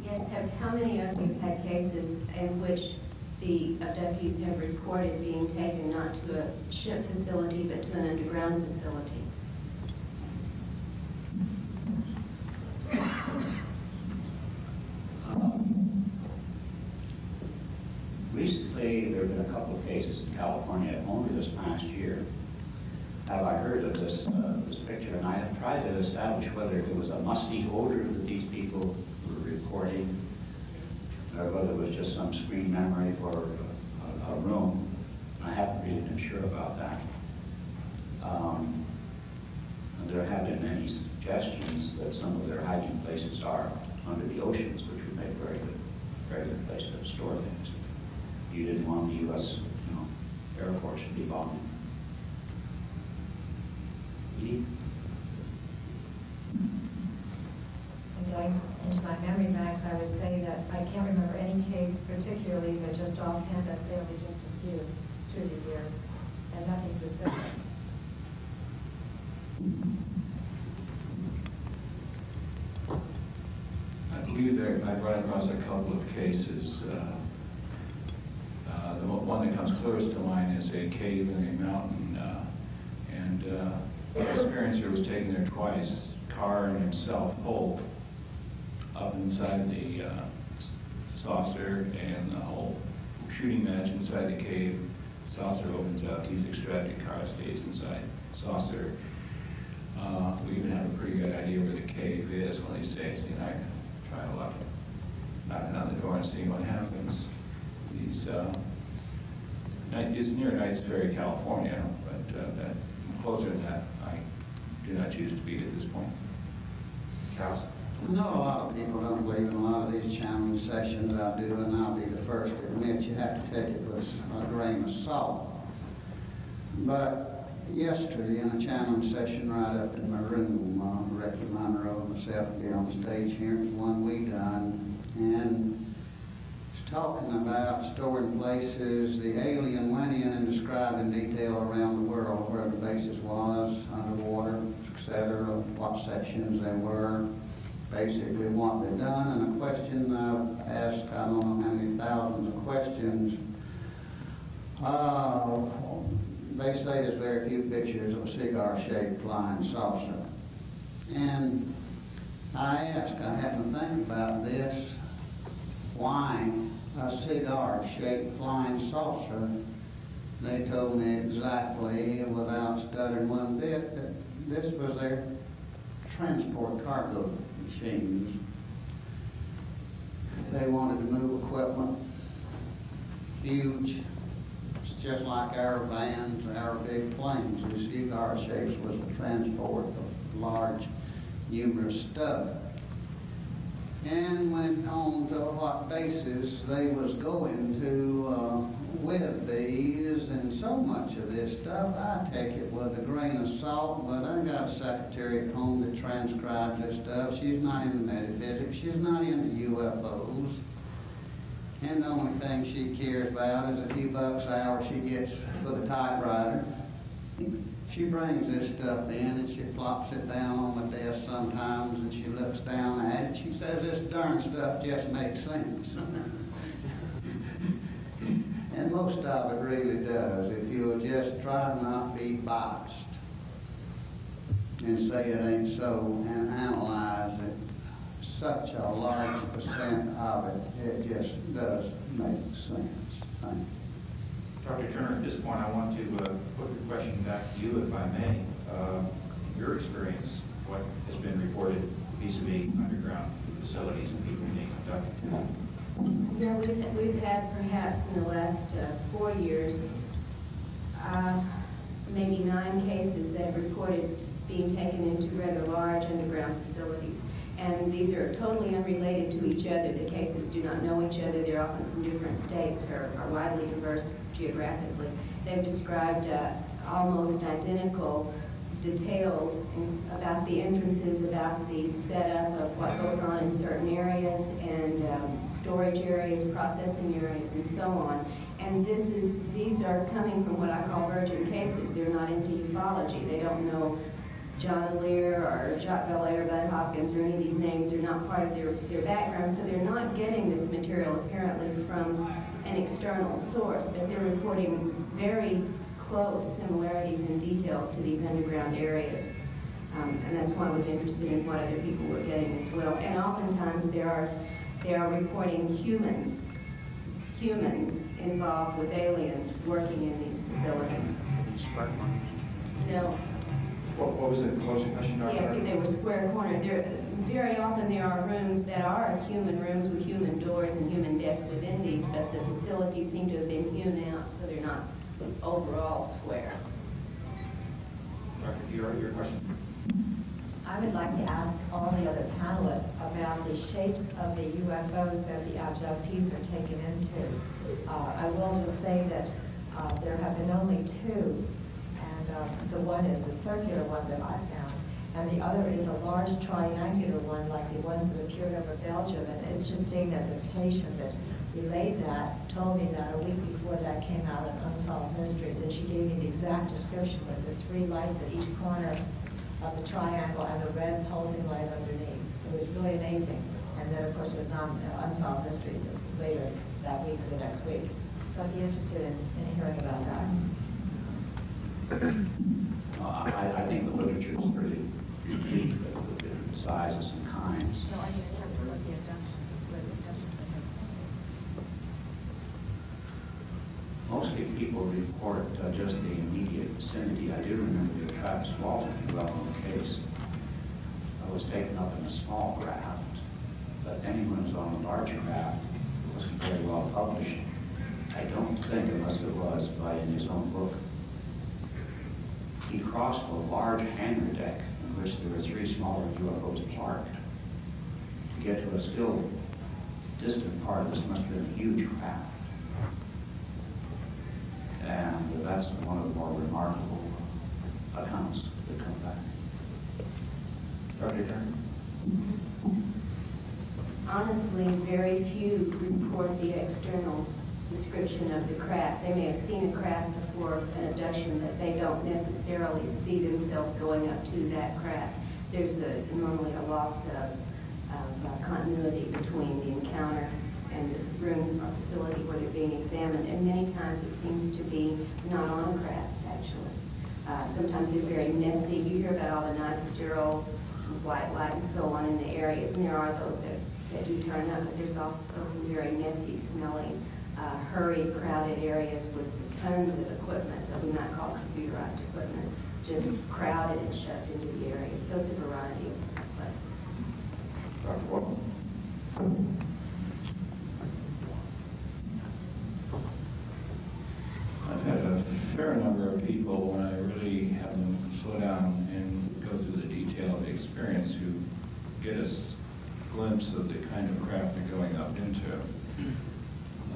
Yes, how many of you had cases in which the abductees have reported being taken not to a ship facility but to an underground facility? have been a couple of cases in California only this past year. Have I heard of this picture? And I have tried to establish whether it was a musty odor that these people were reporting, or whether it was just some screen memory for a room. I haven't really been sure about that. There have been many suggestions that some of their hiding places are under the oceans, which would make a very good place to store things. You didn't want the U.S. Air Force to be bombing. And going into my memory banks, I would say that I can't remember any case particularly, but just offhand, I'd say only just a few through the years, and nothing specific. I believe that I've run across a couple of cases. The one that comes closest to mind is a cave in a mountain, and the experiencer was taken there twice. Car and himself pulled up inside the saucer, and the whole shooting match inside the cave. The saucer opens up, he's extracted, car stays inside saucer. We even have a pretty good idea where the cave is when they say, I can try a luck, knocking on the door and seeing what happens. It's near Knights Ferry, California, but closer than that, I do not choose to be at this point. Charles? I know a lot of people don't believe in a lot of these challenge sessions. I do, and I'll be the first to admit you have to take it with a grain of salt. But yesterday in a challenge session right up in my room, Ricky Monroe and myself will be on stage here, one we done, and it's talking about storing places. The alien went in and described in detail around the world where the basis was, underwater, etc., what sections they were, basically what they've done. And a question I've asked, I don't know how many thousands of questions, they say there's very few pictures of a cigar-shaped flying saucer. And I happened to think about this, why a cigar-shaped flying saucer? They told me exactly, without stuttering one bit, that this was their transport cargo machines. They wanted to move equipment, huge, just like our vans, our big planes. The cigar shapes was the transport of large, numerous stuff. And went on to what bases they was going to with these, and so much of this stuff, I take it with a grain of salt, but I got a secretary at home that transcribes this stuff. She's not into metaphysics, she's not into UFOs. And the only thing she cares about is a few bucks an hour she gets for the typewriter. She brings this stuff in and she plops it down on the desk sometimes and she looks down at it. She says, this darn stuff just makes sense. And most of it really does, if you'll just try to not be biased and say it ain't so and analyze it. Such a large percent of it, it just does make sense. Thank you. Dr. Turner, at this point, I want to put the question back to you, if I may. In your experience, what has been reported vis-a-vis underground facilities and people being abducted? Yeah, we've had perhaps in the last 4 years, maybe 9 cases that have reported being taken into rather large underground facilities. And these are totally unrelated to each other. The cases do not know each other. They're often from different states or are widely diverse geographically. They've described almost identical details about the entrances, about the setup of what goes on in certain areas, and storage areas, processing areas, and so on. And these are coming from what I call virgin cases. They're not into ufology. They don't know John Lear or Jacques Vallée or Bud Hopkins or any of these names. They're not part of their background, so they're not getting this material apparently from an external source, but they're reporting very close similarities and details to these underground areas. And that's why I was interested in what other people were getting as well. And oftentimes they are reporting humans humans involved with aliens working in these facilities. No. What was the question, Dr.? Yes, if they were square cornered. Very often there are rooms that are human rooms with human doors and human desks within these, but the facilities seem to have been hewn out, so they're not overall square. Dr. Fiore, your question? I would like to ask all the other panelists about the shapes of the UFOs that the abductees are taken into. I will just say that there have been only two, and the one is the circular one that I found, and the other is a large triangular one like the ones that appeared over Belgium. And it's just saying that the patient that relayed that told me that a week before that came out in Unsolved Mysteries, and she gave me the exact description with the three lights at each corner of the triangle and the red pulsing light underneath. It was really amazing. And then, of course, it was on Unsolved Mysteries later that week or the next week. So I'd be interested in hearing about that. I think the literature is pretty complete with the different sizes and kinds. No, I mean in terms of what the abductions are taking place. Mostly people report just the immediate vicinity. I do remember the Travis Walton case. I was taken up in a small craft, but anyone who was on a large craft wasn't very well published. I don't think, unless it was in his own book, he crossed a large hangar deck in which there were three smaller UFOs parked. To get to a still distant part, this must have been a huge craft. And that's one of the more remarkable accounts that come back. Dr. Turner? Honestly, very few report the external description of the craft. They may have seen a craft before an abduction, but they don't necessarily see themselves going up to that craft. There's normally a loss of continuity between the encounter and the room or facility where they're being examined, and many times it seems to be not on a craft, actually. Sometimes they're very messy. You hear about all the nice sterile white light and so on in the areas, and there are those that do turn up, but there's also some very messy, smelling, hurried, crowded areas with tons of equipment that we might call computerized equipment, just crowded and shoved into the areas. So it's a variety of places. Dr. Walton? I've had a fair number of people, when I really have them slow down and go through the detail of the experience, who get a glimpse of the kind of craft they're going up into.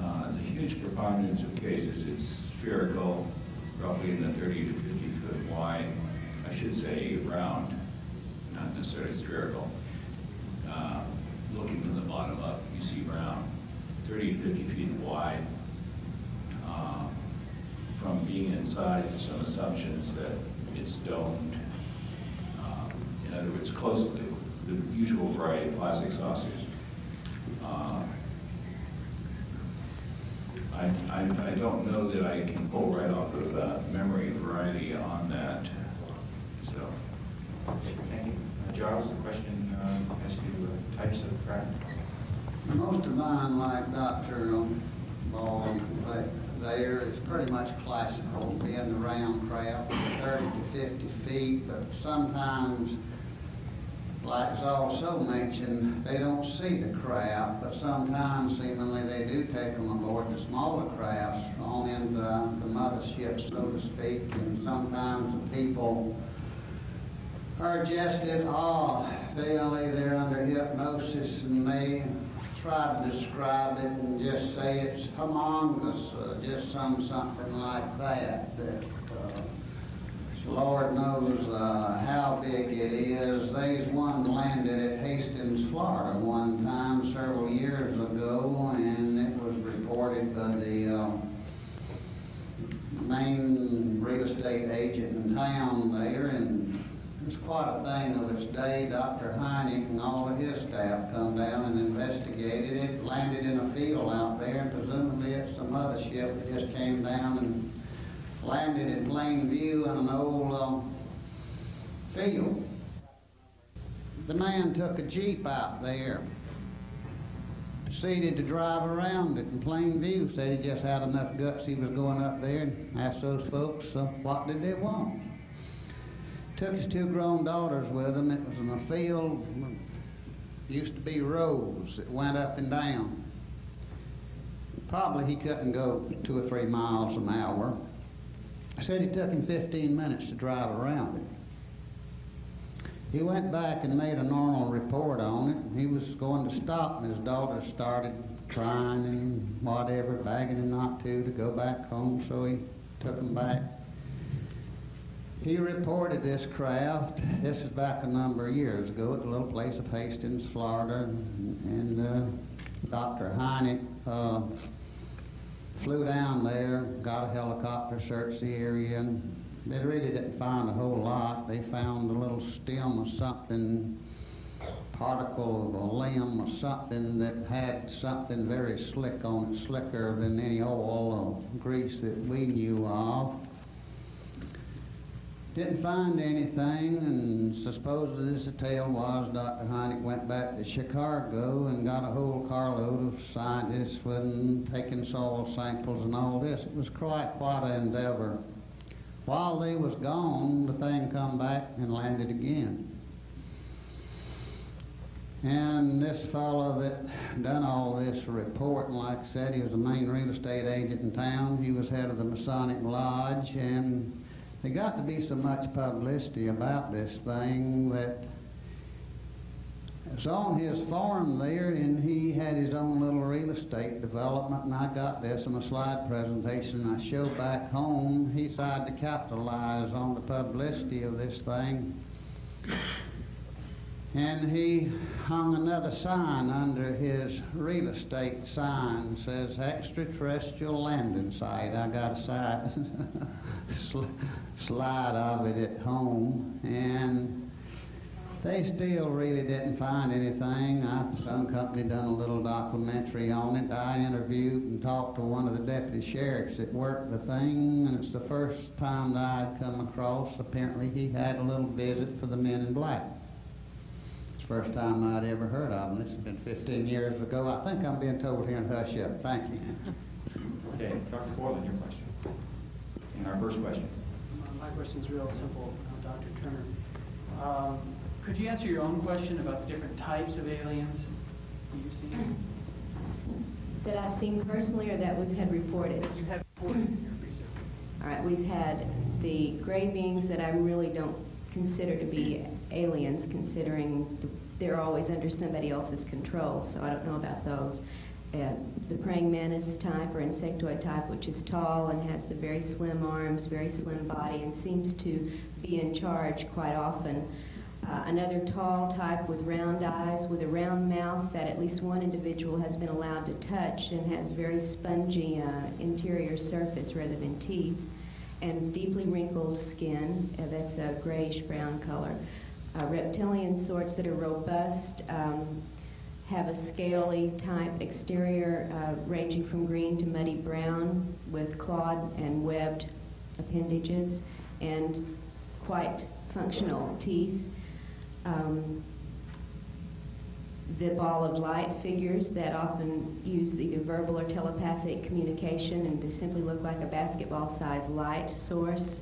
The huge preponderance of cases, it's spherical, roughly in the 30 to 50 foot wide. I should say round, not necessarily spherical. Looking from the bottom up, you see round, 30 to 50 feet wide. From being inside, some assumptions that it's domed. In other words, close to the usual variety of plastic saucers. I don't know that I can pull right off of memory variety on that. So, Okay, thank you. Giles, the question as to types of craft? Most of mine, like Dr. Ball, there is pretty much classical, being the round craft, 30 to 50 feet, but sometimes, like it's also mentioned, they don't see the craft, but sometimes seemingly they do take them aboard the smaller crafts on into the mothership, so to speak, and sometimes the people are just at awe. They're under hypnosis, and they try to describe it and just say it's humongous, just something like that. Lord knows how big it is. There's one landed at Hastings, Florida one time several years ago, and it was reported by the main real estate agent in town there, and it's quite a thing of its day. Dr. Heineck and all of his staff come down and investigated it, landed in a field out there, and presumably it's some other ship that just came down and landed in plain view in an old field. The man took a Jeep out there proceeded to drive around it in plain view. Said he just had enough guts. He was going up there and asked those folks what did they want. Took his 2 grown daughters with him. It was in a field, used to be roads that went up and down. Probably he couldn't go 2 or 3 miles an hour. Said it took him 15 minutes to drive around it. He went back and made a normal report on it. He was going to stop, and his daughters started crying and whatever, begging him not to go back home, so he took them back. He reported this craft. This is back a number of years ago at the little place of Hastings, Florida, and Dr. Heineck flew down there, got a helicopter, searched the area, and they really didn't find a whole lot. They found a little stem of something, particle of a limb or something that had something very slick on it, slicker than any oil or grease that we knew of. Didn't find anything, and supposedly as the tale was, Dr. Heineck went back to Chicago and got a whole carload of scientists with taking soil samples and all this. It was quite an endeavor. While they was gone, the thing come back and landed again. And this fellow that done all this reporting, like I said, he was the main real estate agent in town. He was head of the Masonic Lodge, and there got to be so much publicity about this thing that it's on his farm there, and he had his own little real estate development, and I got this in a slide presentation I show back home. He decided to capitalize on the publicity of this thing, and he hung another sign under his real estate sign, says extraterrestrial landing site. I got a slide of it at home, and they still really didn't find anything. Some company done a little documentary on it. I interviewed and talked to one of the deputy sheriffs that worked the thing, and it's the first time that I'd come across. Apparently he had a little visit for the men in black. It's the first time I'd ever heard of them. This has been 15 years ago. I think I'm being told here in hush up. Thank you. Okay, Dr. Boylan, your question. And our first question. My question's real simple, Dr. Turner. Could you answer your own question about the different types of aliens that you've seen? That I've seen personally or that we've had reported? You have reported in your research. All right, we've had the gray beings that I really don't consider to be aliens, considering they're always under somebody else's control, so I don't know about those. The praying mantis type or insectoid type, which is tall and has the very slim arms, very slim body, and seems to be in charge quite often. Another tall type with round eyes, with a round mouth that at least one individual has been allowed to touch, and has very spongy interior surface rather than teeth, and deeply wrinkled skin, that's a grayish-brown color. Reptilian sorts that are robust, have a scaly type exterior ranging from green to muddy brown with clawed and webbed appendages and quite functional teeth. The ball of light figures that often use either verbal or telepathic communication and they simply look like a basketball-sized light source.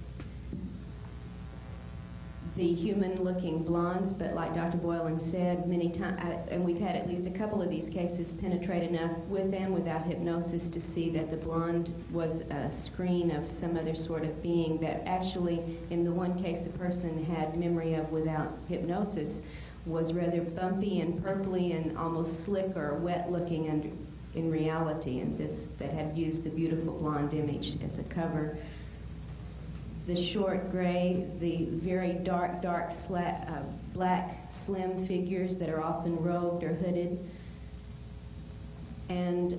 The human-looking blondes, but like Dr. Boylan said, many times, and we've had at least a couple of these cases penetrate enough with and without hypnosis to see that the blonde was a screen of some other sort of being that actually, in the one case the person had memory of without hypnosis, was rather bumpy and purpley and almost slick or wet-looking in reality, and this that had used the beautiful blonde image as a cover. The short gray, the very dark, black, slim figures that are often robed or hooded. And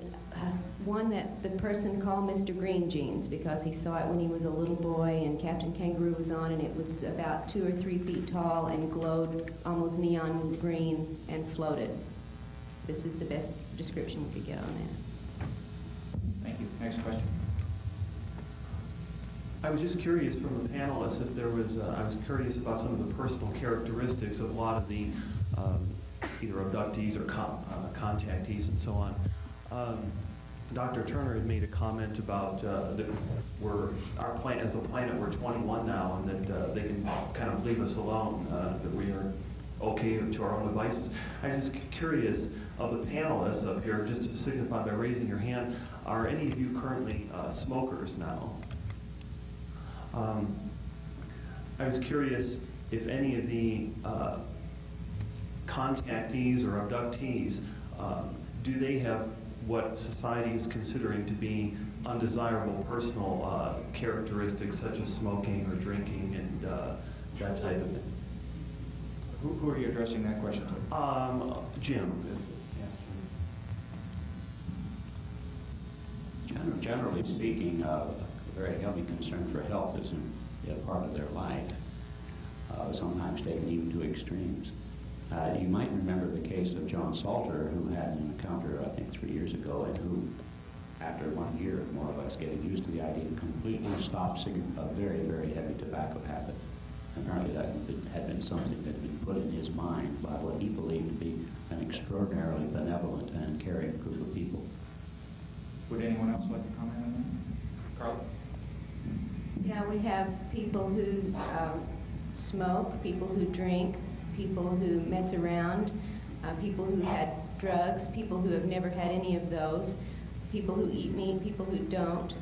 one that the person called Mr. Green Jeans because he saw it when he was a little boy and Captain Kangaroo was on, and it was about 2 or 3 feet tall and glowed almost neon green and floated. This is the best description we could get on that. Thank you. Next question. I was just curious from the panelists if there was, I was curious about some of the personal characteristics of a lot of the either abductees or contactees and so on. Dr. Turner had made a comment about that our planet, as a planet, we're 21 now, and that they can kind of leave us alone, that we are okay to our own devices. I'm just curious, of the panelists up here, just to signify by raising your hand, are any of you currently smokers now? I was curious if any of the contactees or abductees, do they have what society is considering to be undesirable personal characteristics such as smoking or drinking and that type of thing? Who are you addressing that question to? Jim. Generally speaking, a very heavy concern for health is a part of their life, sometimes taken even to extremes. You might remember the case of John Salter, who had an encounter, I think, 3 years ago, and who, after 1 year, more or less, getting used to the idea, completely stopped a very, very heavy tobacco habit. Apparently that had been something that had been put in his mind by what he believed to be an extraordinarily benevolent and caring group of people. Would anyone else like to comment on that? Karla? Yeah, we have people who smoke, people who drink, people who mess around, people who had drugs, people who have never had any of those, people who eat meat, people who don't.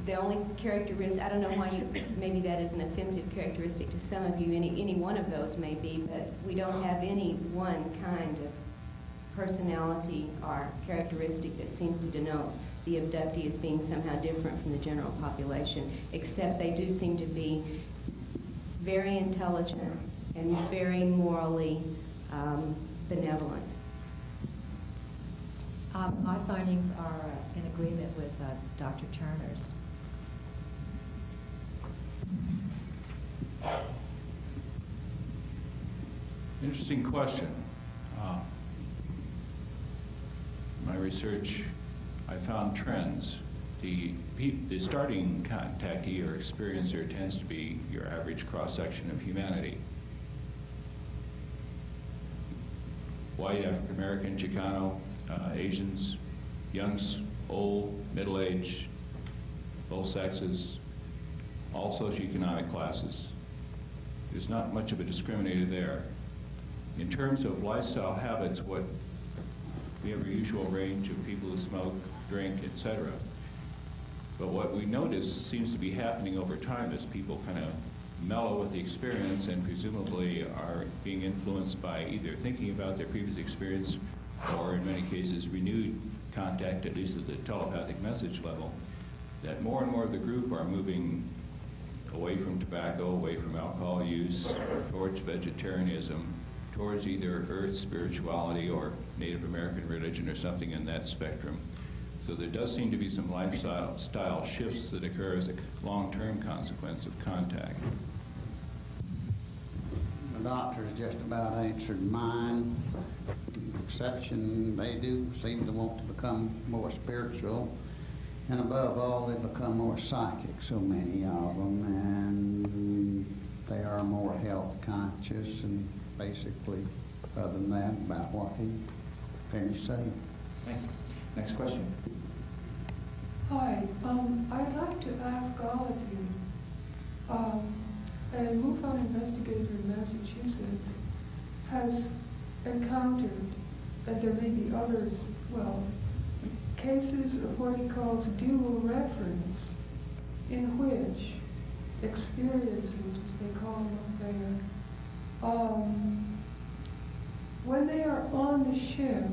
The only characteristic, I don't know why maybe that is an offensive characteristic to some of you, any one of those may be, but we don't have any one kind of personality or characteristic that seems to denote the abductee as being somehow different from the general population, except they do seem to be very intelligent and very morally benevolent. My findings are in agreement with Dr. Turner's. Interesting question. My research, I found trends. The starting contactee or experiencer tends to be your average cross-section of humanity. White, African-American, Chicano, Asians, youngs, old, middle-aged, both sexes, all socioeconomic classes. There's not much of a discriminator there. In terms of lifestyle habits, we have a usual range of people who smoke, drink, etc. But what we notice seems to be happening over time as people kind of mellow with the experience and presumably are being influenced by either thinking about their previous experience or in many cases renewed contact, at least at the telepathic message level, that more and more of the group are moving away from tobacco, away from alcohol use, towards vegetarianism, towards either earth spirituality or Native American religion or something in that spectrum. So there does seem to be some lifestyle shifts that occur as a long-term consequence of contact. The doctor's just about answered mine. Exception, they do seem to want to become more spiritual. And above all, they become more psychic, so many of them, and they are more health conscious, and basically, other than that, about what he finished saying. Thank you. Next question. Hi, I'd like to ask all of you, a MUFON investigator in Massachusetts has encountered, and there may be others, well, cases of what he calls dual reference, in which experiences, as they call them up there, when they are on the ship,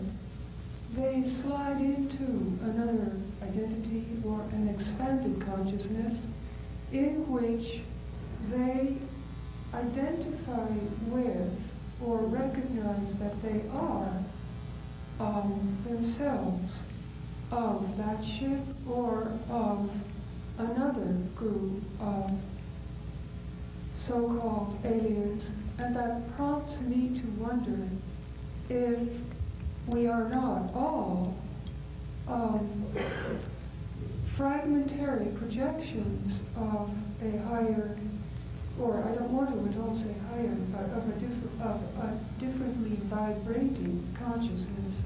they slide into another identity or an expanded consciousness in which they identify with or recognize that they are themselves of that ship or of another group of so-called aliens, and that prompts me to wonder if we are not all fragmentary projections of a higher, or I don't want to at all say higher, but of a different vibrating consciousness.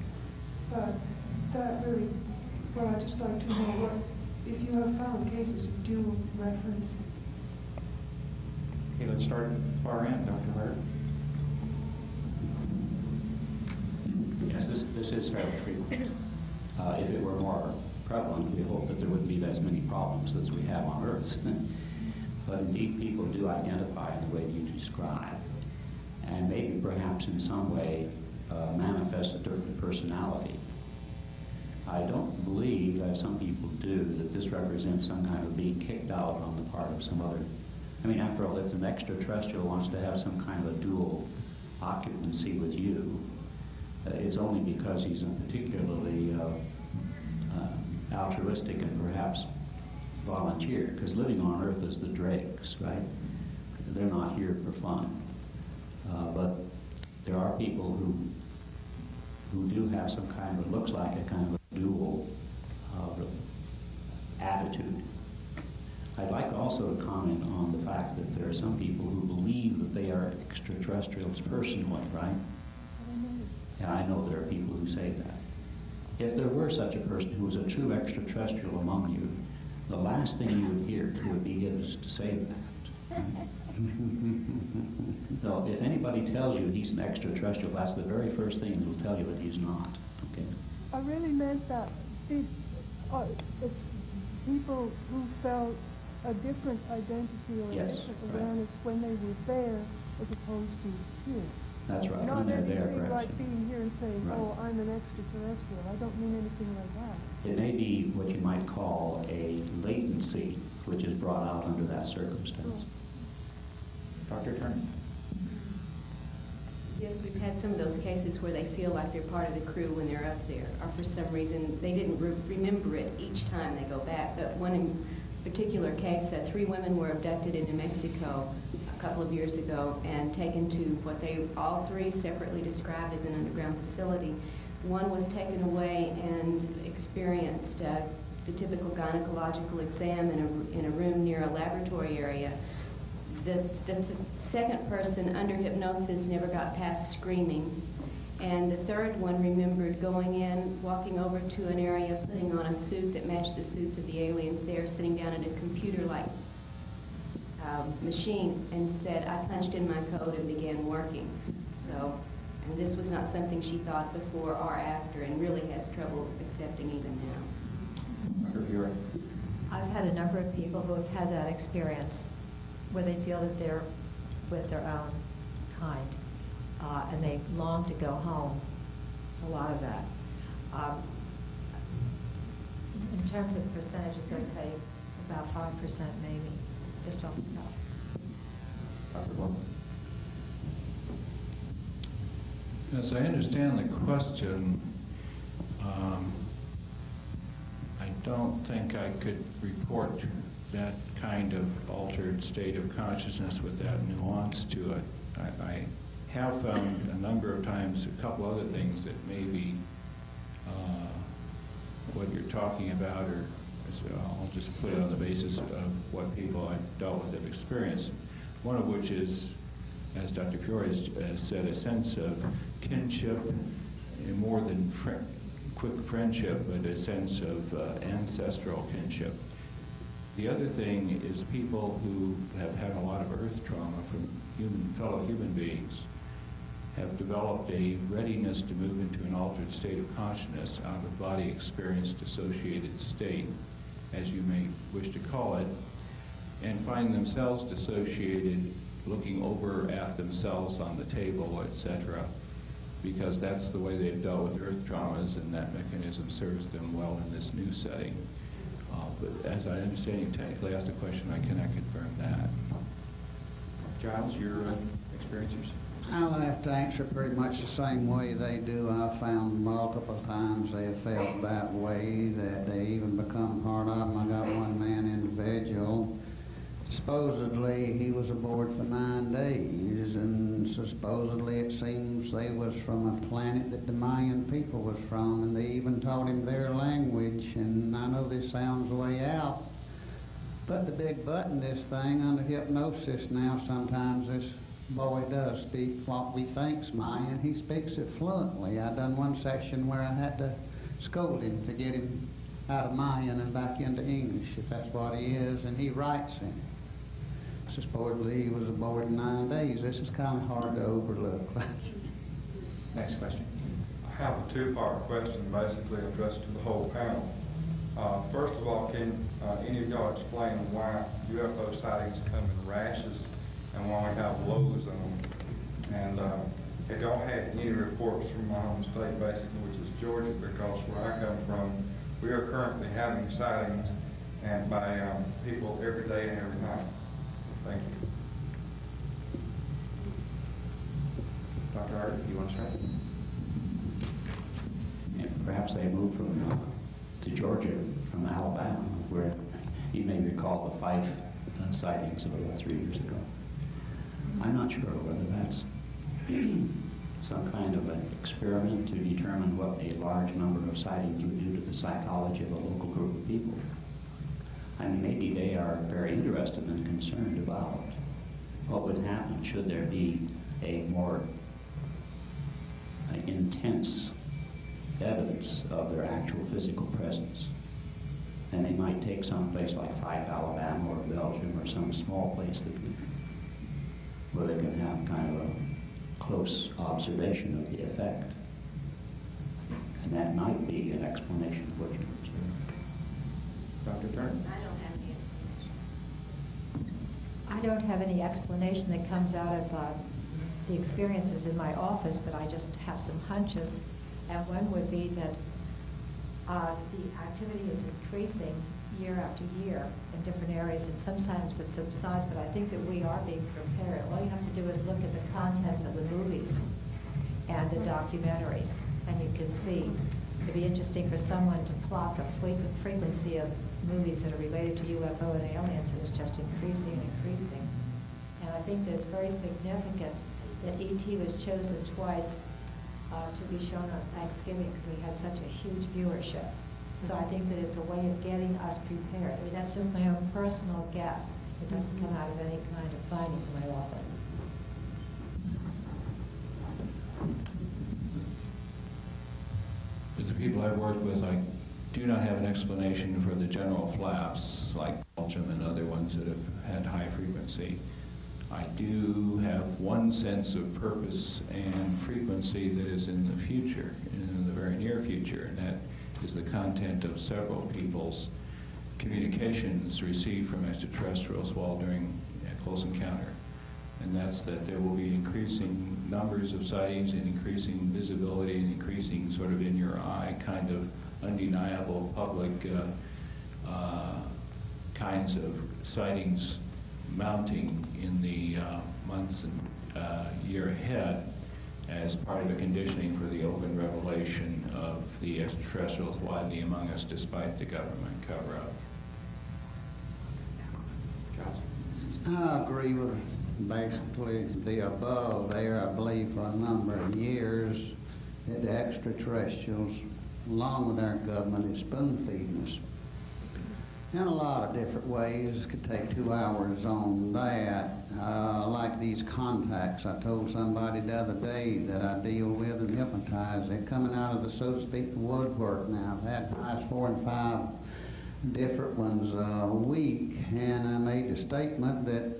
But that really, well, I'd just like to know what, if you have found cases of dual reference. Okay, let's start at the far end, Dr. Hart. Yes, this is fairly frequent. If it were more prevalent, we hope that there wouldn't be as many problems as we have on Earth. But indeed, people do identify in the way you describe, and maybe perhaps in some way manifest a different personality. I don't believe, as some people do, that this represents some kind of being kicked out on the part of some other. I mean, after all, if an extraterrestrial wants to have some kind of a dual occupancy with you, it's only because he's a particularly altruistic and perhaps volunteer, because living on Earth is the dregs, right? They're not here for fun. But there are people who do have some kind of, looks like a kind of a dual attitude. I'd like also to comment on the fact that there are some people who believe that they are extraterrestrials personally, right? And I know there are people who say that. If there were such a person who was a true extraterrestrial among you, the last thing you would hear would be him to say that. So if anybody tells you he's an extraterrestrial, that's the very first thing that will tell you that he's not. Okay? I really meant that it's people who felt a different identity or Yes, a different right. awareness when they were there as opposed to here. That's right. Not When they're there, anything perhaps. like being here and saying, Right. oh, I'm an extraterrestrial. I don't mean anything like that. It may be what you might call a latency, which is brought out under that circumstance. Dr. Turner. Yes, we've had some of those cases where they feel like they're part of the crew when they're up there, or for some reason they didn't remember it each time they go back. But one in particular case, 3 women were abducted in New Mexico a couple of years ago and taken to what they all 3 separately described as an underground facility. One was taken away and experienced the typical gynecological exam in a room near a laboratory area. The second person under hypnosis never got past screaming. And the third one remembered going in, walking over to an area, putting on a suit that matched the suits of the aliens there, sitting down at a computer-like machine, and said, I punched in my code and began working. So, and this was not something she thought before or after, and really has trouble accepting even now. Dr. Fiore. I've had a number of people who have had that experience where they feel that they're with their own kind, and they long to go home. There's a lot of that. In terms of percentages, I say about 5% maybe, just off the top. Dr. Bloom. As I understand the question, I don't think I could report that kind of altered state of consciousness with that nuance to it. I have found a number of times a couple other things that maybe what you're talking about, or I'll just put it on the basis of what people I've dealt with have experienced. One of which is, as Dr. Fiore has said, a sense of kinship, more than quick friendship, but a sense of ancestral kinship. The other thing is people who have had a lot of earth trauma from fellow human beings have developed a readiness to move into an altered state of consciousness out of body experience dissociated state, as you may wish to call it, and find themselves dissociated, looking over at themselves on the table, etc., because that's the way they've dealt with earth traumas, and that mechanism serves them well in this new setting. But as I understand you technically asked the question, I cannot confirm that. Giles, your experiences? I'll have to answer pretty much the same way they do. I've found multiple times they have felt that way, that they even become part of them. I got one man individual. Supposedly he was aboard for 9 days, and supposedly it seems they was from a planet that the Mayan people was from, and they even taught him their language. And I know this sounds way out, but the big button this thing under hypnosis now sometimes is boy does speak what we think's Mayan. He speaks it fluently. I done one session where I had to scold him to get him out of Mayan and back into English, if that's what he is, and he writes in it. Supposedly he was aboard in 9 days. This is kind of hard to overlook. Next question. I have a two-part question basically addressed to the whole panel. First of all, can any of y'all explain why UFO sightings come in rashes and why we have low zone? And have y'all had any reports from my home state, basically, which is Georgia, because where I come from, we are currently having sightings and by people every day and every night. Thank you. Dr. Art, you want to start? Yeah, perhaps they moved from to Georgia from Alabama, where you may recall the 5 sightings of about 3 years ago. I'm not sure whether that's some kind of an experiment to determine what a large number of sightings would do to the psychology of a local group of people. I mean, maybe they are very interested and concerned about what would happen should there be a more intense evidence of their actual physical presence. And they might take some place like Fife, Alabama, or Belgium, or some small place where they can have kind of a close observation of the effect. And that might be an explanation of what you observed. Dr. Turner? I don't have any explanation that comes out of the experiences in my office, but I just have some hunches. And one would be that the activity is increasing year after year in different areas, and sometimes it subsides, but I think that we are being prepared. All you have to do is look at the contents of the movies and the documentaries, and you can see. It'd be interesting for someone to plot the frequency of movies that are related to UFO and aliens, and it's just increasing and increasing. And I think that it's very significant that E.T. was chosen twice to be shown on Thanksgiving because we had such a huge viewership. So I think that it's a way of getting us prepared. I mean, that's just my own personal guess. It doesn't come out of any kind of finding from my office. With the people I've worked with, I do not have an explanation for the general flaps, like Belgium and other ones that have had high frequency. I do have one sense of purpose and frequency that is in the future, in the very near future, and that is the content of several people's communications received from extraterrestrials while doing a close encounter. And that's that there will be increasing numbers of sightings and increasing visibility and increasing sort of in your eye kind of undeniable public kinds of sightings mounting in the months and year ahead as part of a conditioning for the open revelation of the extraterrestrials widely among us despite the government cover-up. I agree with basically the above there. I believe for a number of years that the extraterrestrials, along with our government, is spoon-feeding us in a lot of different ways. Could take 2 hours on that. Like these contacts, I told somebody the other day that I deal with and hypnotize. They're coming out of the, so to speak, the woodwork now. I've had as 4 and 5 different ones a week, and I made the statement that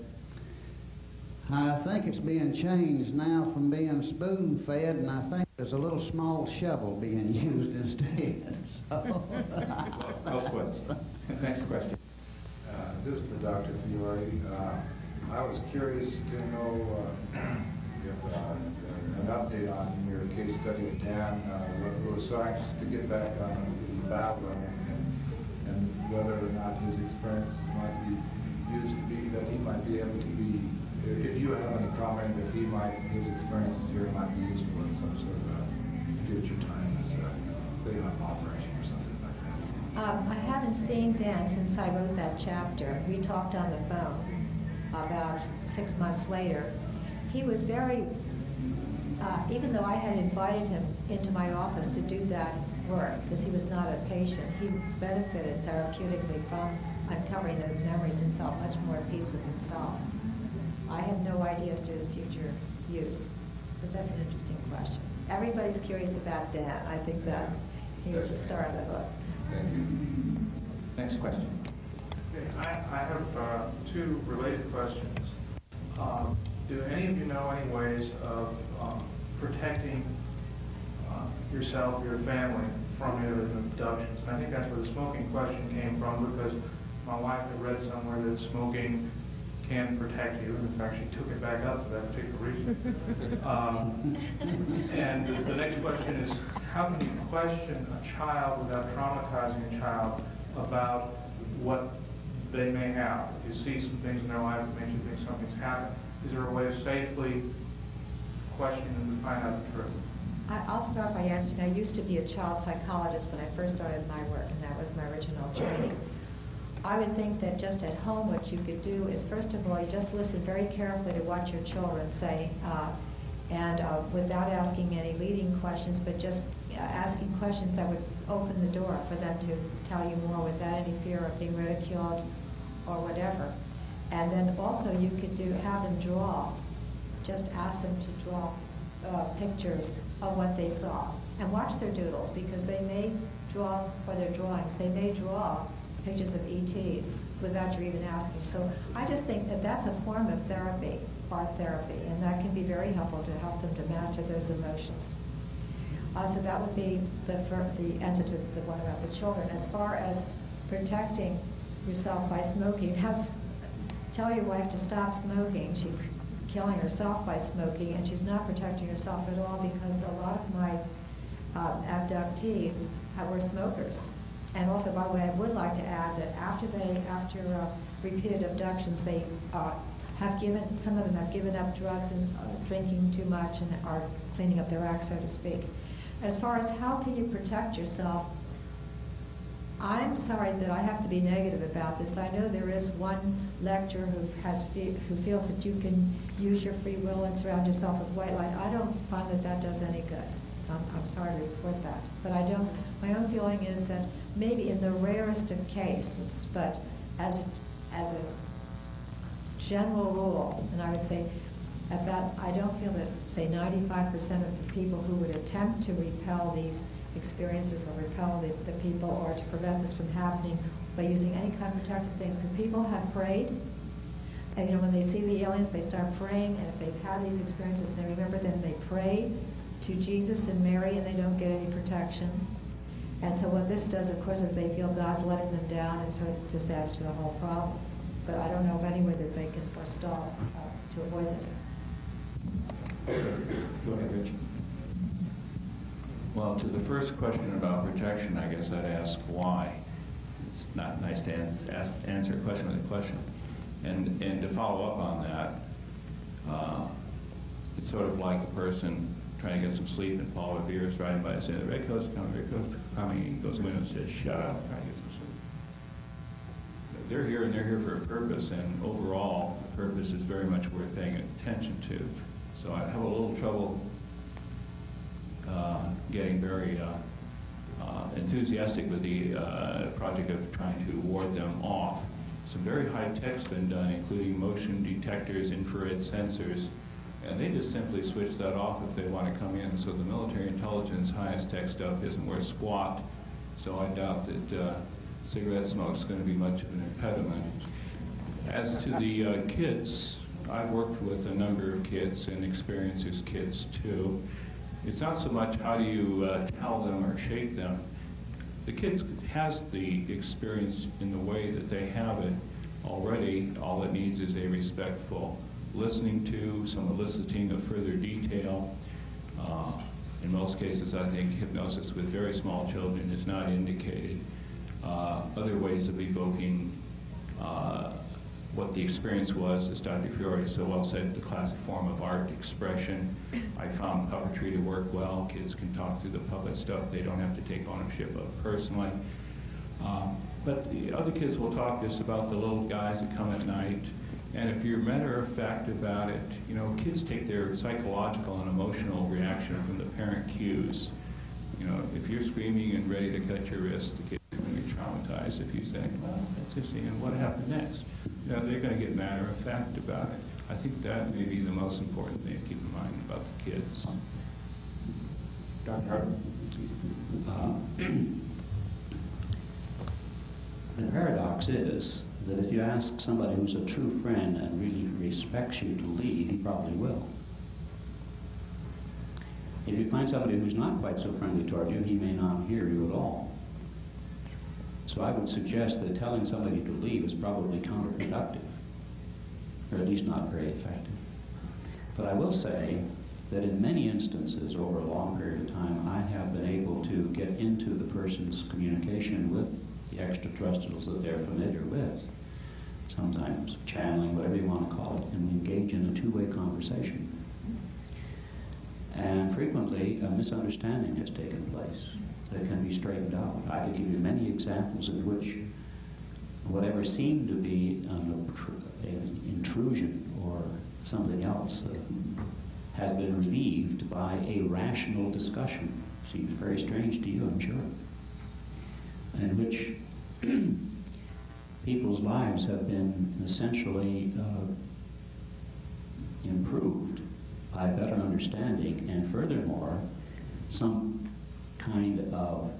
I think it's being changed now from being spoon-fed, and I think there's a little small shovel being used instead. So. Close ones. Next question. This is for Dr. Fiore. I was curious to know if an update on your case study with Dan. We're so anxious to get back on his background and whether or not his experiences might be used to be, that he might be able to be, if you have any comment, if his experiences here might be useful in some sort of future time as a big operation or something like that. I haven't seen Dan since I wrote that chapter. We talked on the phone about 6 months later. He was very, even though I had invited him into my office to do that work, because he was not a patient, he benefited therapeutically from uncovering those memories and felt much more at peace with himself. I have no idea as to his future use. But that's an interesting question. Everybody's curious about Dan. I think that he was the star of the book. Thank you. Next question. Okay, I have two related questions. Do any of you know any ways of protecting yourself, your family, from alien abductions? And I think that's where the smoking question came from, because my wife had read somewhere that smoking can protect you. In fact, she took it back up for that particular reason. And the next question is, how can you question a child without traumatizing a child about what they may have? If you see some things in their life that makes you think something's happened, is there a way of safely questioning them to find out the truth? I'll start by answering. I used to be a child psychologist when I first started my work, and that was my original training. I would think that just at home what you could do is, first of all, you just listen very carefully to what your children say, and without asking any leading questions, but just asking questions that would open the door for them to tell you more without any fear of being ridiculed or whatever. And then also you could have them draw. Just ask them to draw pictures of what they saw, and watch their doodles, because they may draw, or their drawings, they may draw pictures of ETs without you even asking. So I just think that that's a form of therapy, art therapy, and that can be very helpful to help them to master those emotions. So that would be the answer to the one about the children. As far as protecting yourself by smoking, tell your wife to stop smoking. She's killing herself by smoking, and she's not protecting herself at all, because a lot of my abductees were smokers. And also, by the way, I would like to add that after repeated abductions, they some of them have given up drugs and drinking too much and are cleaning up their act, so to speak. As far as how can you protect yourself, I'm sorry that I have to be negative about this. I know there is one lecturer who feels that you can use your free will and surround yourself with white light. I don't find that does any good. I'm sorry to report that. But my own feeling is that maybe in the rarest of cases, but as a general rule, and I would say I don't feel that, say, 95% of the people who would attempt to repel these experiences or repel the people, or to prevent this from happening by using any kind of protective things, because people have prayed, and when they see the aliens, they start praying, and if they've had these experiences and they remember them, they pray to Jesus and Mary, and they don't get any protection. And so what this does, of course, is they feel God's letting them down, and so it just adds to the whole problem. But I don't know of any way that they can forestall to avoid this. Go ahead, Rich. Well, to the first question about protection, I guess I'd ask why. It's not nice to answer a question with a question. And to follow up on that, it's sort of like a person trying to get some sleep and Paul Revere is riding by and saying, the red coat's coming, red coat's coming. He goes to the window and says, shut up, I'm trying to get some sleep. They're here, and they're here for a purpose, and overall, the purpose is very much worth paying attention to. So I have a little trouble getting very enthusiastic with the project of trying to ward them off. Some very high tech's been done, including motion detectors, infrared sensors, and they just simply switch that off if they want to come in. So the military intelligence highest tech stuff isn't worth squat. So I doubt that cigarette smoke is going to be much of an impediment. As to the kids, I've worked with a number of kids and experienced as kids too. It's not so much how do you tell them or shape them. The kid has the experience in the way that they have it already. All it needs is a respectful listening to, some eliciting of further detail. In most cases, I think hypnosis with very small children is not indicated. Other ways of evoking what the experience was, as Dr. Fiore so well said, the classic form of art expression. I found puppetry to work well. Kids can talk through the puppet stuff. They don't have to take ownership of personally. But the other kids will talk just about the little guys that come at night. And if you're matter of fact about it, kids take their psychological and emotional reaction from the parent cues. If you're screaming and ready to cut your wrist, the kid is going to be traumatized. If you say, well, that's interesting, and what happened next? They're going to get matter of fact about it. I think that may be the most important thing to keep in mind about the kids. Dr. Hart? The paradox is that if you ask somebody who's a true friend and really respects you to leave, he probably will. If you find somebody who's not quite so friendly toward you, he may not hear you at all. So I would suggest that telling somebody to leave is probably counterproductive, or at least not very effective. But I will say that in many instances over a long period of time, I have been able to get into the person's communication with the extraterrestrials that they're familiar with, sometimes channeling, whatever you want to call it, and engage in a two-way conversation. And frequently, a misunderstanding has taken place that can be straightened out. I could give you many examples in which whatever seemed to be an intrusion or something else has been relieved by a rational discussion. Seems very strange to you, I'm sure. In which people's lives have been essentially improved by better understanding, and furthermore, some kind of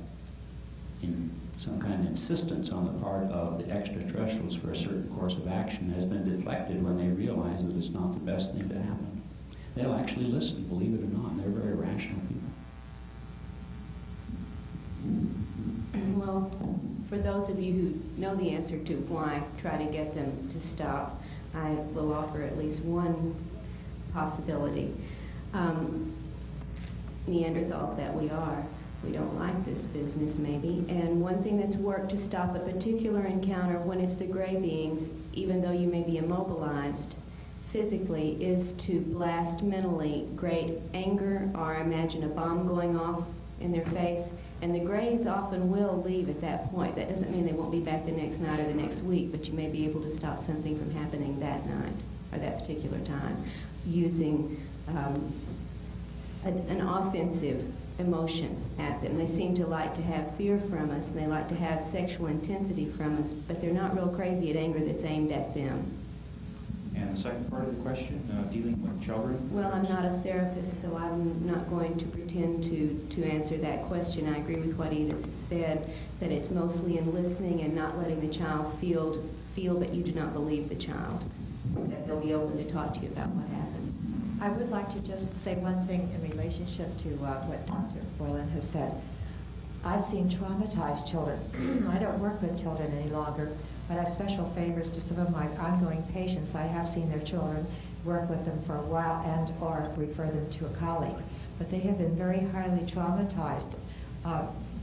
insistence on the part of the extraterrestrials for a certain course of action has been deflected when they realize that it's not the best thing to happen. They'll actually listen, believe it or not, and they're very rational people. Well, for those of you who know the answer to why try to get them to stop, I will offer at least one possibility. Neanderthals that we are, we don't like this business maybe, and one thing that's worked to stop a particular encounter when it's the gray beings, even though you may be immobilized physically, is to blast mentally great anger or imagine a bomb going off in their face, and the grays often will leave at that point. That doesn't mean they won't be back the next night or the next week, but you may be able to stop something from happening that night or that particular time using an offensive emotion at them. They seem to like to have fear from us, and they like to have sexual intensity from us, but they're not real crazy at anger that's aimed at them. And the second part of the question, dealing with children? Well, I'm not a therapist, so I'm not going to pretend to answer that question. I agree with what Edith has said, that it's mostly in listening and not letting the child feel that you do not believe the child, that they'll be open to talk to you about what happens. I would like to just say one thing in relationship to what Dr. Boylan has said. I've seen traumatized children. I don't work with children any longer, but I special favors to some of my ongoing patients. I have seen their children, work with them for a while, and or refer them to a colleague. But they have been very highly traumatized.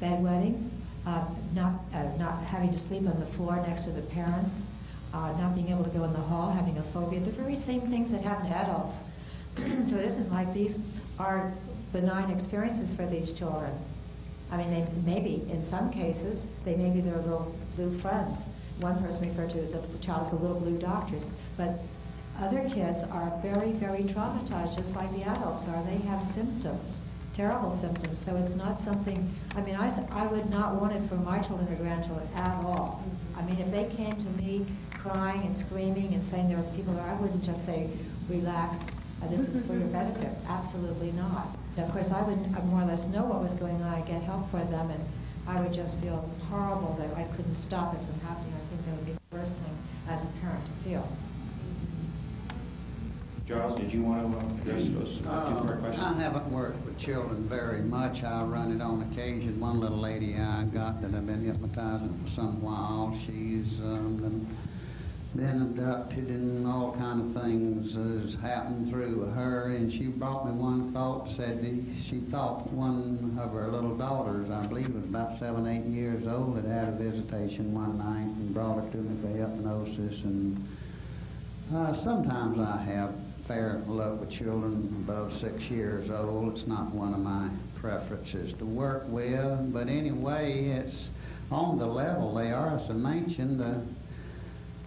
Bedwetting, not having to sleep on the floor next to the parents, not being able to go in the hall, having a phobia, the very same things that happen to adults. So it isn't like these are benign experiences for these children. I mean, they maybe, in some cases, they may be their little blue friends. One person referred to the child as the little blue doctors. But other kids are very, very traumatized, just like the adults are. They have symptoms, terrible symptoms. So it's not something, I mean, I would not want it for my children or grandchildren at all. I mean, if they came to me crying and screaming and saying there are people there, I wouldn't just say, relax, this is for your benefit. Absolutely not. And of course, I would more or less know what was going on. I'd get help for them, and I would just feel horrible that I couldn't stop it from happening. I think that would be the worst thing as a parent to feel. Giles, did you want to address those two-part questions? I haven't worked with children very much. I run it on occasion. One little lady I got that I've been hypnotizing for some while, she's been abducted and all kind of things has happened through her, and she brought me one thought, said she thought one of her little daughters, I believe was about 7, 8 years old, had a visitation one night and brought her to me for hypnosis. And sometimes I have fair luck with children above 6 years old. It's not one of my preferences to work with, but anyway, it's on the level they are. As I mentioned, the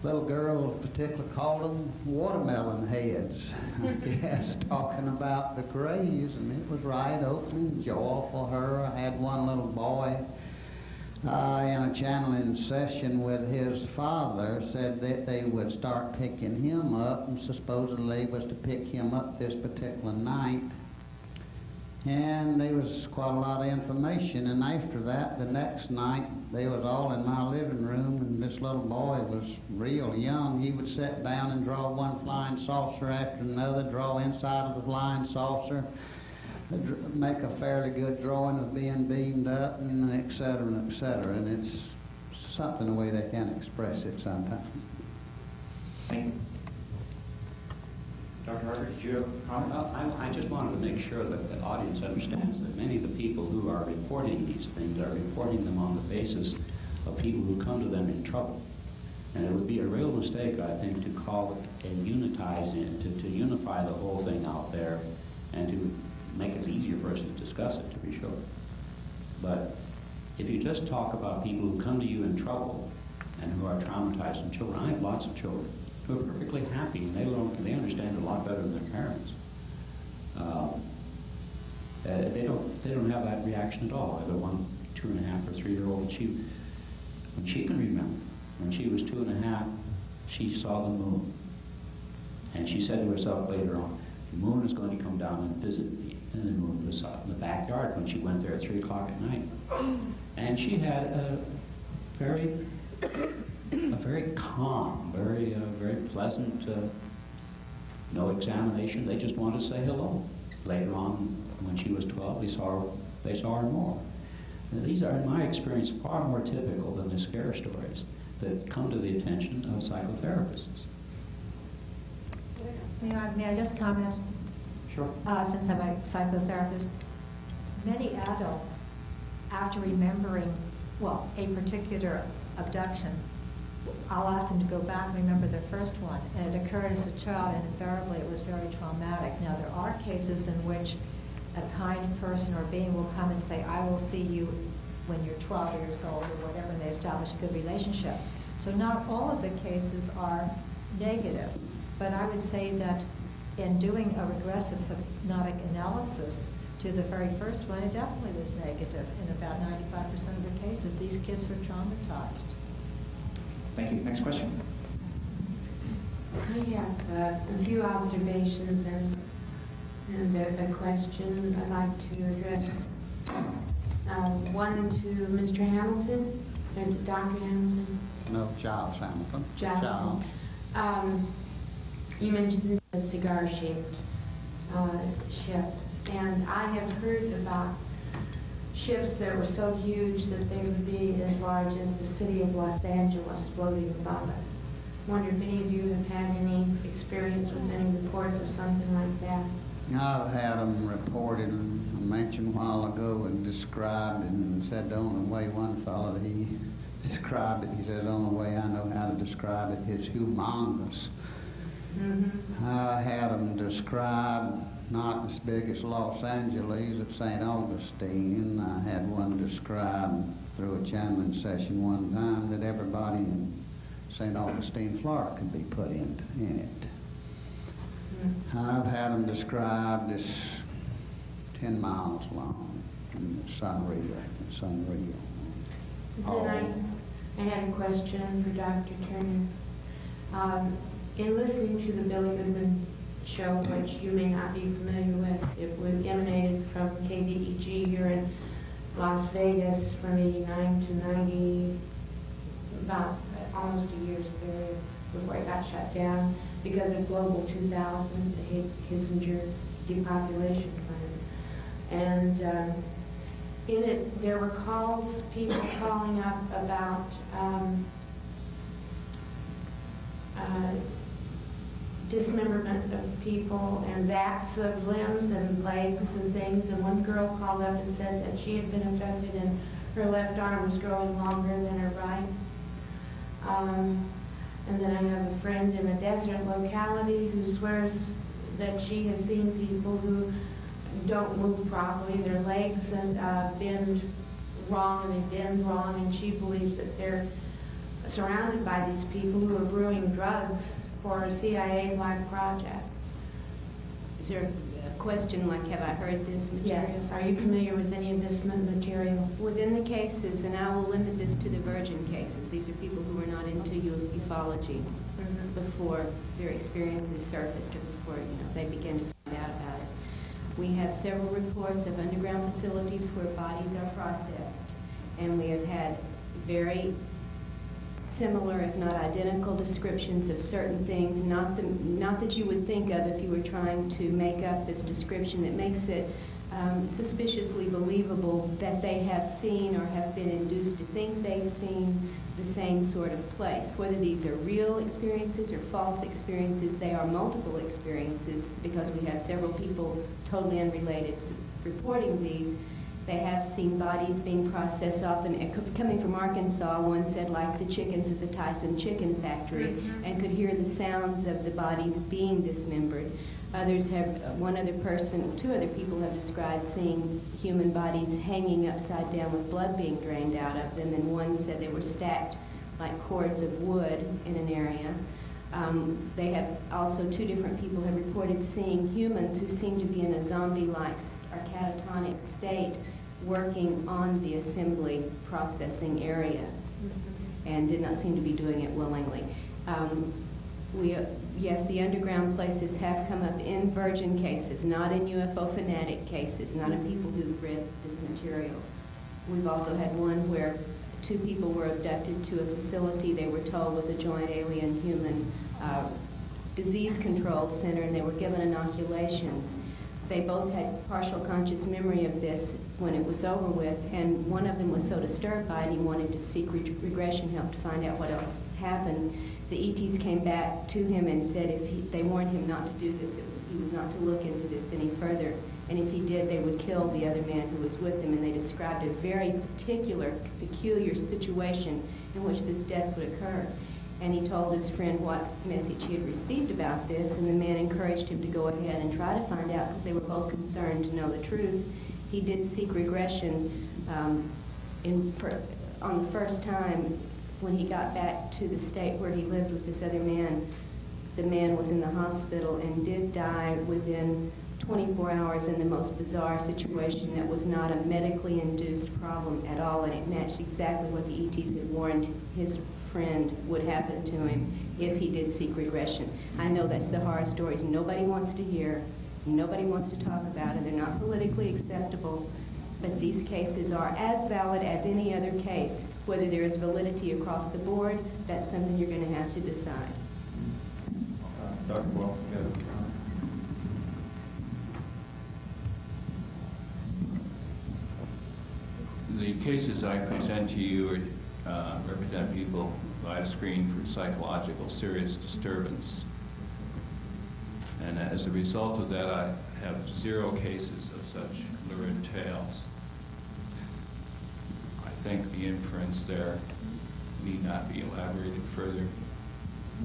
little girl in particular called them watermelon heads. Yes, talking about the craze, and it was right open and joyful for her. I had one little boy in a channeling session with his father, said that they would start picking him up, and supposedly was to pick him up this particular night. And there was quite a lot of information, and after that, the next night, they was all in my living room, and this little boy was real young. He would sit down and draw one flying saucer after another, draw inside of the flying saucer, make a fairly good drawing of being beamed up, and et cetera, and et cetera. And it's something the way they can express it sometimes. Thank you. Dr. Harper, did you have a comment? I just wanted to make sure that the audience understands that many of the people who are reporting these things are reporting them on the basis of people who come to them in trouble. And it would be a real mistake, I think, to call it and to unify the whole thing out there and to make it easier for us to discuss it, to be sure. But if you just talk about people who come to you in trouble and who are traumatized and children, I have lots of children who are perfectly happy, and they understand it a lot better than their parents. They don't have that reaction at all. I have a 1, 2.5, or 3-year-old, and when she can remember, when she was 2.5, she saw the moon, and she said to herself later on, "The moon is going to come down and visit me." And the moon was out in the backyard when she went there at 3 o'clock at night, and she had a very calm, very pleasant, no examination. They just wanted to say hello. Later on, when she was 12, they saw her more. And these are, in my experience, far more typical than the scare stories that come to the attention of psychotherapists. May I just comment? Sure. Since I'm a psychotherapist, many adults, after remembering, well, a particular abduction, I'll ask them to go back and remember their first one. And it occurred as a child, and invariably it was very traumatic. Now, there are cases in which a kind person or being will come and say, "I will see you when you're 12 years old," or whatever, and they establish a good relationship. So not all of the cases are negative. But I would say that in doing a regressive hypnotic analysis to the very first one, it definitely was negative. In about 95% of the cases, these kids were traumatized. Thank you. Next question. I have a few observations and a question I'd like to address. One to Mr. Hamilton. There's Dr. Hamilton. No, Giles Hamilton. Giles. You mentioned the cigar-shaped ship, and I have heard about ships that were so huge that they would be as large as the city of Los Angeles floating above us. I wonder if any of you have had any experience with any reports of something like that. I've had them reported, I mentioned a while ago, and described it, and said the only way one fellow, he described it, he said the only way I know how to describe it is humongous. Mm-hmm. I had them described not as big as Los Angeles at St. Augustine. I had one described through a channeling session one time that everybody in St. Augustine, Florida could be put in it. I've had them described as 10 miles long, and it's unreal. It's unreal. Then I had a question for Dr. Turner. In listening to the Billy Goodman show, which you may not be familiar with, it was emanated from KVEG here in Las Vegas from 89 to 90, about almost a year's period before it got shut down because of Global 2000, the Kissinger depopulation plan. And in it, there were calls, people calling up about dismemberment of people and backs of limbs and legs and things. And one girl called up and said that she had been abducted and her left arm was growing longer than her right. And then I have a friend in a desert locality who swears that she has seen people who don't move properly. Their legs and bend wrong, and they bend wrong, and she believes that they're surrounded by these people who are brewing drugs for a CIA-like project. Is there a question like, have I heard this material? Yes. Are you familiar with any of this material? Within the cases, and I will limit this to the virgin cases, these are people who are not into ufology before their experiences surfaced or before they begin to find out about it. We have several reports of underground facilities where bodies are processed, and we have had very similar, if not identical, descriptions of certain things, not that you would think of if you were trying to make up this description that makes it suspiciously believable that they have seen or have been induced to think they've seen the same sort of place. Whether these are real experiences or false experiences, they are multiple experiences because we have several people totally unrelated reporting these. They have seen bodies being processed, often coming from Arkansas. One said like the chickens at the Tyson Chicken Factory, and could hear the sounds of the bodies being dismembered. Others have, two other people have described seeing human bodies hanging upside down with blood being drained out of them, and one said they were stacked like cords of wood in an area. They have also, two different people have reported seeing humans who seem to be in a zombie-like or catatonic state working on the assembly processing area and did not seem to be doing it willingly. Yes, the underground places have come up in virgin cases, not in UFO fanatic cases, not in people who've read this material. We've also had one where two people were abducted to a facility they were told was a joint alien-human disease control center, and they were given inoculations. They both had partial conscious memory of this when it was over with, and one of them was so disturbed by it he wanted to seek regression help to find out what else happened. The ETs came back to him and said they warned him not to do this, he was not to look into this any further, and if he did, they would kill the other man who was with him, and they described a very peculiar situation in which this death would occur. And he told his friend what message he had received about this, and the man encouraged him to go ahead and try to find out because they were both concerned to know the truth. He did seek regression on the first time when he got back to the state where he lived with this other man. The man was in the hospital and did die within 24 hours in the most bizarre situation that was not a medically induced problem at all, and it matched exactly what the ETs had warned his friend would happen to him if he did seek regression. I know that's the horror stories nobody wants to hear, nobody wants to talk about, and they're not politically acceptable, but these cases are as valid as any other case. Whether there is validity across the board, that's something you're going to have to decide. Dr. Wells, The cases I present to you represent people who I've screened for psychological serious disturbance. And as a result of that, I have 0 cases of such lurid tales. I think the inference there need not be elaborated further.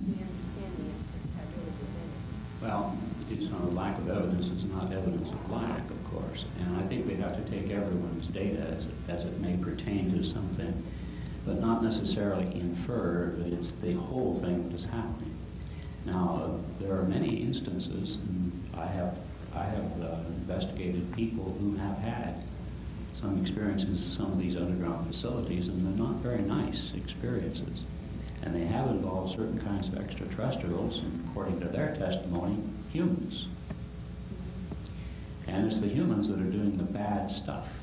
We understand the inference. I really do. Well, it's not a lack of evidence, it's not evidence of lack, of course. And I think we have to take everyone's data as it may pertain to something, but not necessarily infer that it's the whole thing that is happening. Now, there are many instances, and I have investigated people who have had some experiences in some of these underground facilities, and they're not very nice experiences. And they have involved certain kinds of extraterrestrials, and according to their testimony, humans. And it's the humans that are doing the bad stuff.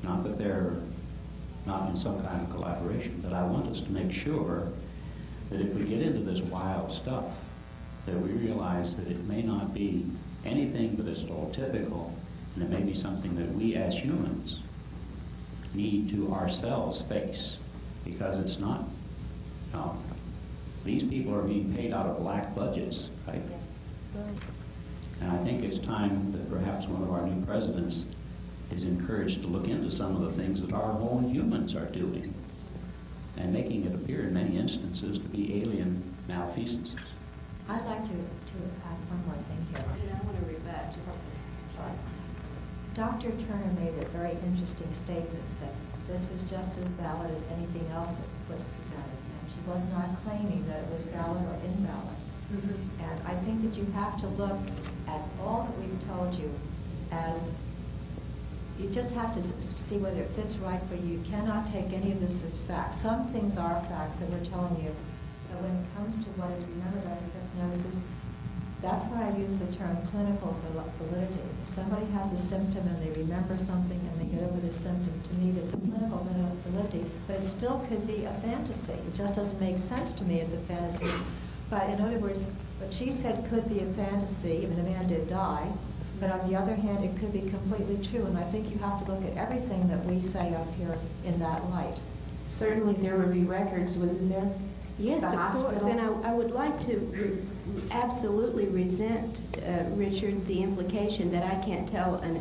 Not that they're not in some kind of collaboration, but I want us to make sure that if we get into this wild stuff, that we realize that it may not be anything but it's all typical, and it may be something that we as humans need to ourselves face, because it's not. Now, these people are being paid out of black budgets, right? And I think it's time that perhaps one of our new presidents is encouraged to look into some of the things that our own humans are doing and making it appear in many instances to be alien malfeasances. I'd like to add one more thing here. And I want to rebut just a Sorry. Dr. Turner made a very interesting statement that this was just as valid as anything else that was presented. And she was not claiming that it was valid or invalid. And I think that you have to look And all that we've told you, as you just have to see whether it fits right for you. You cannot take any of this as facts. Some things are facts that we're telling you, but when it comes to what is remembered under hypnosis, that's why I use the term clinical validity. If somebody has a symptom and they remember something and they get over the symptom, to me there's a clinical validity, but it still could be a fantasy. It just doesn't make sense to me as a fantasy. But in other words, what she said could be a fantasy, and the man did die, but on the other hand, it could be completely true, and I think you have to look at everything that we say up here in that light. Certainly there would be records, wouldn't there? Yes, The of course, hospital. and I would like to absolutely resent, Richard, the implication that I can't tell a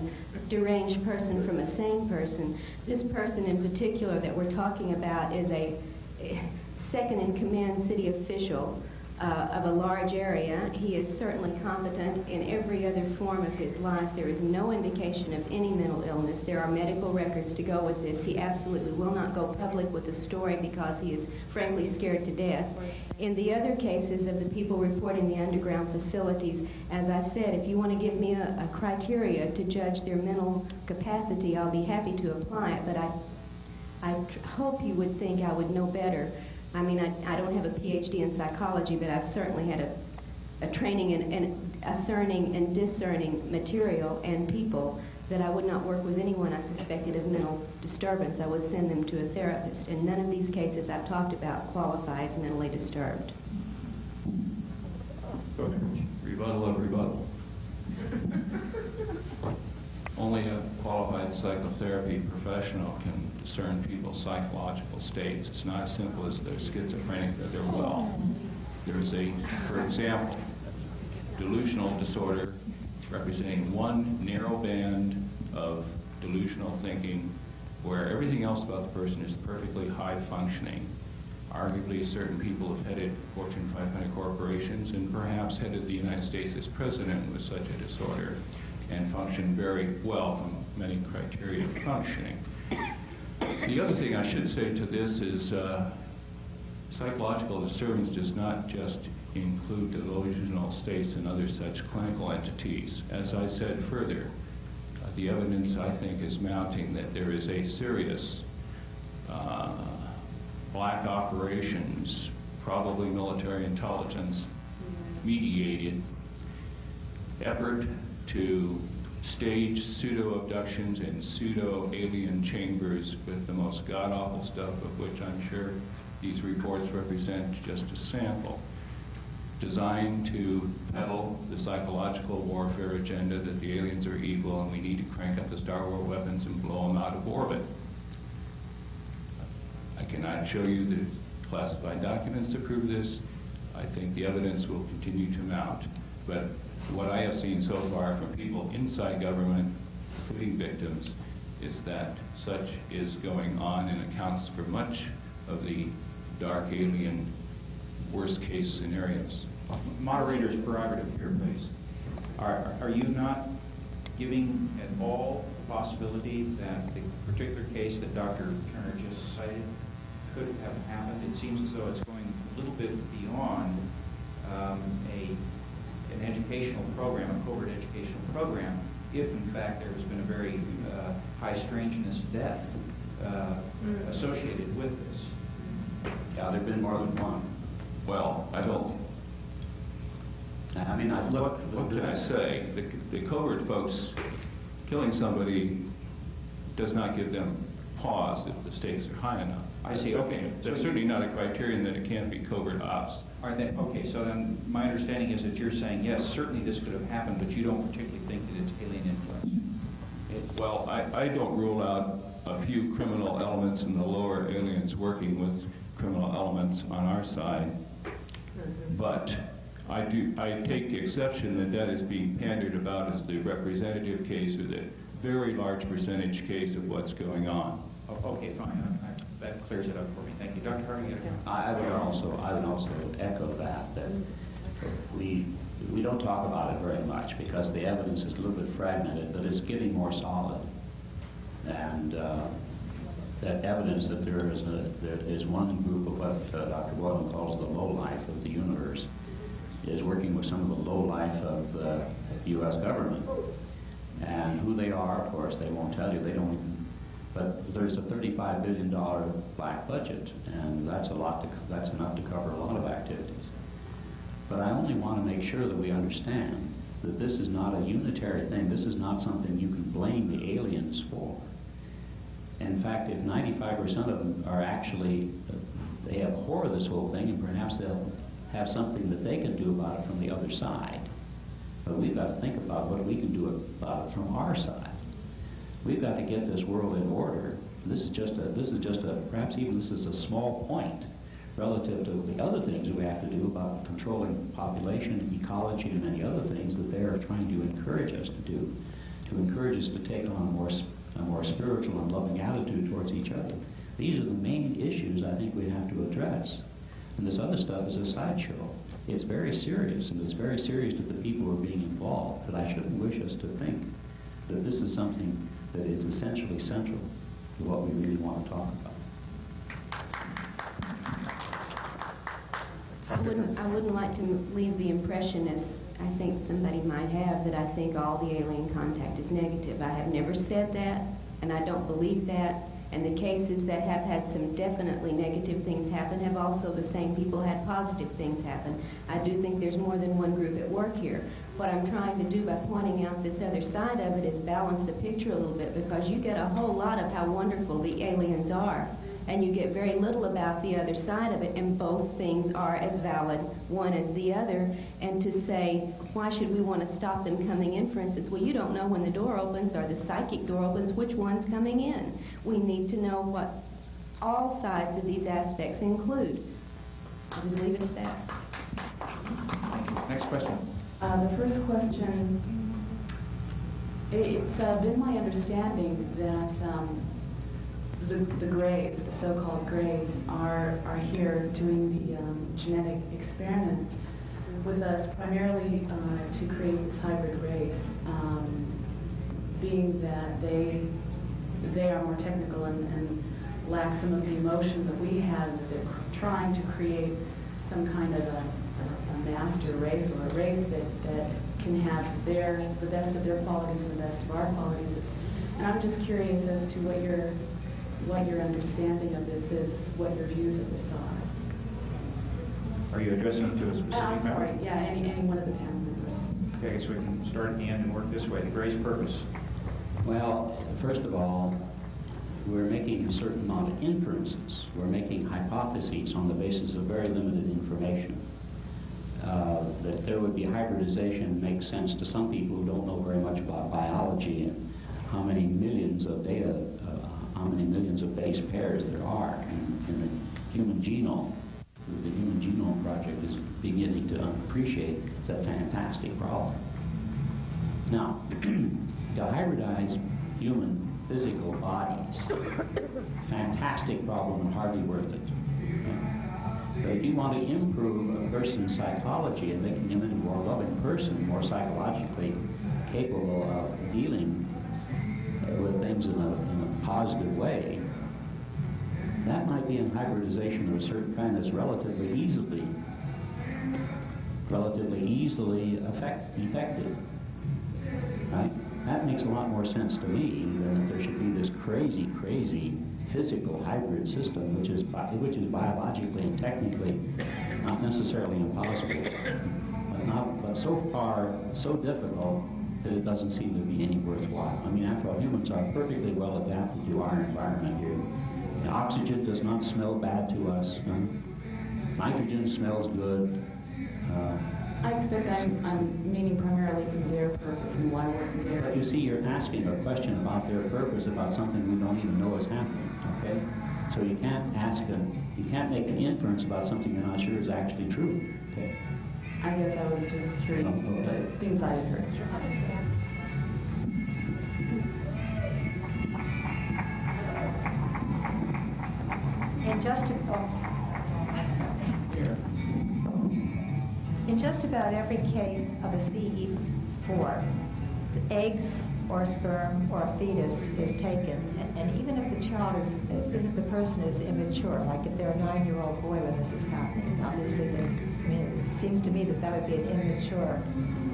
deranged person from a sane person. This person in particular that we're talking about is a second-in-command city official of a large area. He is certainly competent in every other form of his life. There is no indication of any mental illness. There are medical records to go with this. He absolutely will not go public with the story because he is frankly scared to death. In the other cases of the people reporting the underground facilities, as I said, if you want to give me a criteria to judge their mental capacity, I'll be happy to apply it, but I hope you would think I would know better. I mean, I don't have a PhD in psychology, but I've certainly had a training in ascerning and discerning material and people that I would not work with anyone I suspected of mental disturbance. I would send them to a therapist. And none of these cases I've talked about qualify as mentally disturbed. Go ahead. Rebuttal of rebuttal. Only a qualified psychotherapy professional can discern people's psychological states. It's not as simple as they're schizophrenic or they're well. There is for example, delusional disorder representing one narrow band of delusional thinking where everything else about the person is perfectly high functioning. Arguably, certain people have headed Fortune 500 corporations and perhaps headed the United States as president with such a disorder and function very well from many criteria of functioning. The other thing I should say to this is psychological disturbance does not just include delusional states and other such clinical entities. As I said further, the evidence, I think, is mounting that there is a serious black operations, probably military intelligence, mediated effort to stage pseudo-abductions and pseudo-alien chambers with the most god-awful stuff, of which I'm sure these reports represent just a sample, designed to peddle the psychological warfare agenda that the aliens are evil and we need to crank up the Star Wars weapons and blow them out of orbit. I cannot show you the classified documents to prove this. I think the evidence will continue to mount. But what I have seen so far from people inside government, including victims, is that such is going on and accounts for much of the dark alien worst case scenarios. Moderator's prerogative here, please. Are you not giving at all the possibility that the particular case that Dr. Turner just cited could have happened? It seems as though it's going a little bit beyond an educational program, a covert educational program, if in fact there has been a very high strangeness death associated with this. Yeah, there have been more than one. Well, I don't. I mean, What can I say? The covert folks, killing somebody does not give them pause if the stakes are high enough. I see. Okay. That's certainly not a criterion that it can't be covert ops. All right, then, okay, so then my understanding is that you're saying, yes, certainly this could have happened, but you don't particularly think that it's alien influence. Well, I don't rule out a few criminal elements in the lower aliens working with criminal elements on our side, but I take exception that that is being pandered about as the representative case or the very large percentage case of what's going on. Oh, okay, fine. That clears it up for me. Thank you. Dr. Hardy? I would also echo that we don't talk about it very much because the evidence is a little bit fragmented, but it's getting more solid. And that evidence that there is one group of what Dr. Boylan calls the low life of the universe is working with some of the low life of the U.S. government. And who they are, of course, they won't tell you. They don't even, but there's a $35 billion black budget, and that's that's enough to cover a lot of activities. But I only want to make sure that we understand that this is not a unitary thing. This is not something you can blame the aliens for. In fact, if 95% of them are actually, they abhor this whole thing, and perhaps they'll have something that they can do about it from the other side. But we've got to think about what we can do about it from our side. We've got to get this world in order. This is just a, perhaps even this is a small point relative to the other things we have to do about controlling population, ecology, and many other things that they are trying to encourage us to do, to encourage us to take on a more spiritual and loving attitude towards each other. These are the main issues I think we have to address. And this other stuff is a sideshow. It's very serious, and it's very serious to the people who are being involved, but I shouldn't wish us to think that this is something that is essentially central to what we really want to talk about. I wouldn't like to leave the impression, as I think somebody might have, that I think all the alien contact is negative. I have never said that, and I don't believe that. And the cases that have had some definitely negative things happen have also the same people had positive things happen. I do think there's more than one group at work here. What I'm trying to do by pointing out this other side of it is balance the picture a little bit, because you get a whole lot of how wonderful the aliens are, and you get very little about the other side of it, and both things are as valid, one as the other. And to say, why should we want to stop them coming in, for instance? Well, you don't know when the door opens or the psychic door opens which one's coming in. We need to know what all sides of these aspects include. I'll just leave it at that. Thank you. Next question. The first question, it's been my understanding that the Greys, the so-called Greys, are here doing the genetic experiments with us primarily to create this hybrid race, being that they are more technical and lack some of the emotion that we have. That they're trying to create some kind of a master race, or a race that can have the best of their qualities and the best of our qualities. And I'm just curious as to what your understanding of this is, what your views of this are. Are you addressing it to a specific I'm member? sorry, yeah, any one of the panel members. Okay, so we can start at the end and work this way. The Gray's purpose. Well, first of all, we're making a certain amount of inferences. We're making hypotheses on the basis of very limited information. That there would be hybridization makes sense to some people who don't know very much about biology and how many millions of how many millions of base pairs there are in the human genome. The Human Genome Project is beginning to appreciate it's a fantastic problem. Now, to hybridize human physical bodies, fantastic problem and hardly worth it. But if you want to improve a person's psychology and making him into a more loving person, more psychologically capable of dealing with things in a positive way, that might be a hybridization of a certain kind that's relatively easily effective. Right? That makes a lot more sense to me than that there should be this crazy physical hybrid system, which is biologically and technically not necessarily impossible, but so far so difficult that it doesn't seem to be any worthwhile. I mean, after all, humans are perfectly well adapted to our environment here. The oxygen does not smell bad to us. Nitrogen smells good. I expect I'm meaning primarily from their purpose and why we're here. But you see, you're asking a question about their purpose about something we don't even know is happening, okay? So you can't you can't make an inference about something you're not sure is actually true, okay? I guess I was just curious about things I had heard. In just about every case of a CE4, the eggs or sperm or a fetus is taken, and even if the person is immature, like if they're a 9-year-old boy when this is happening, obviously it seems to me that would be an immature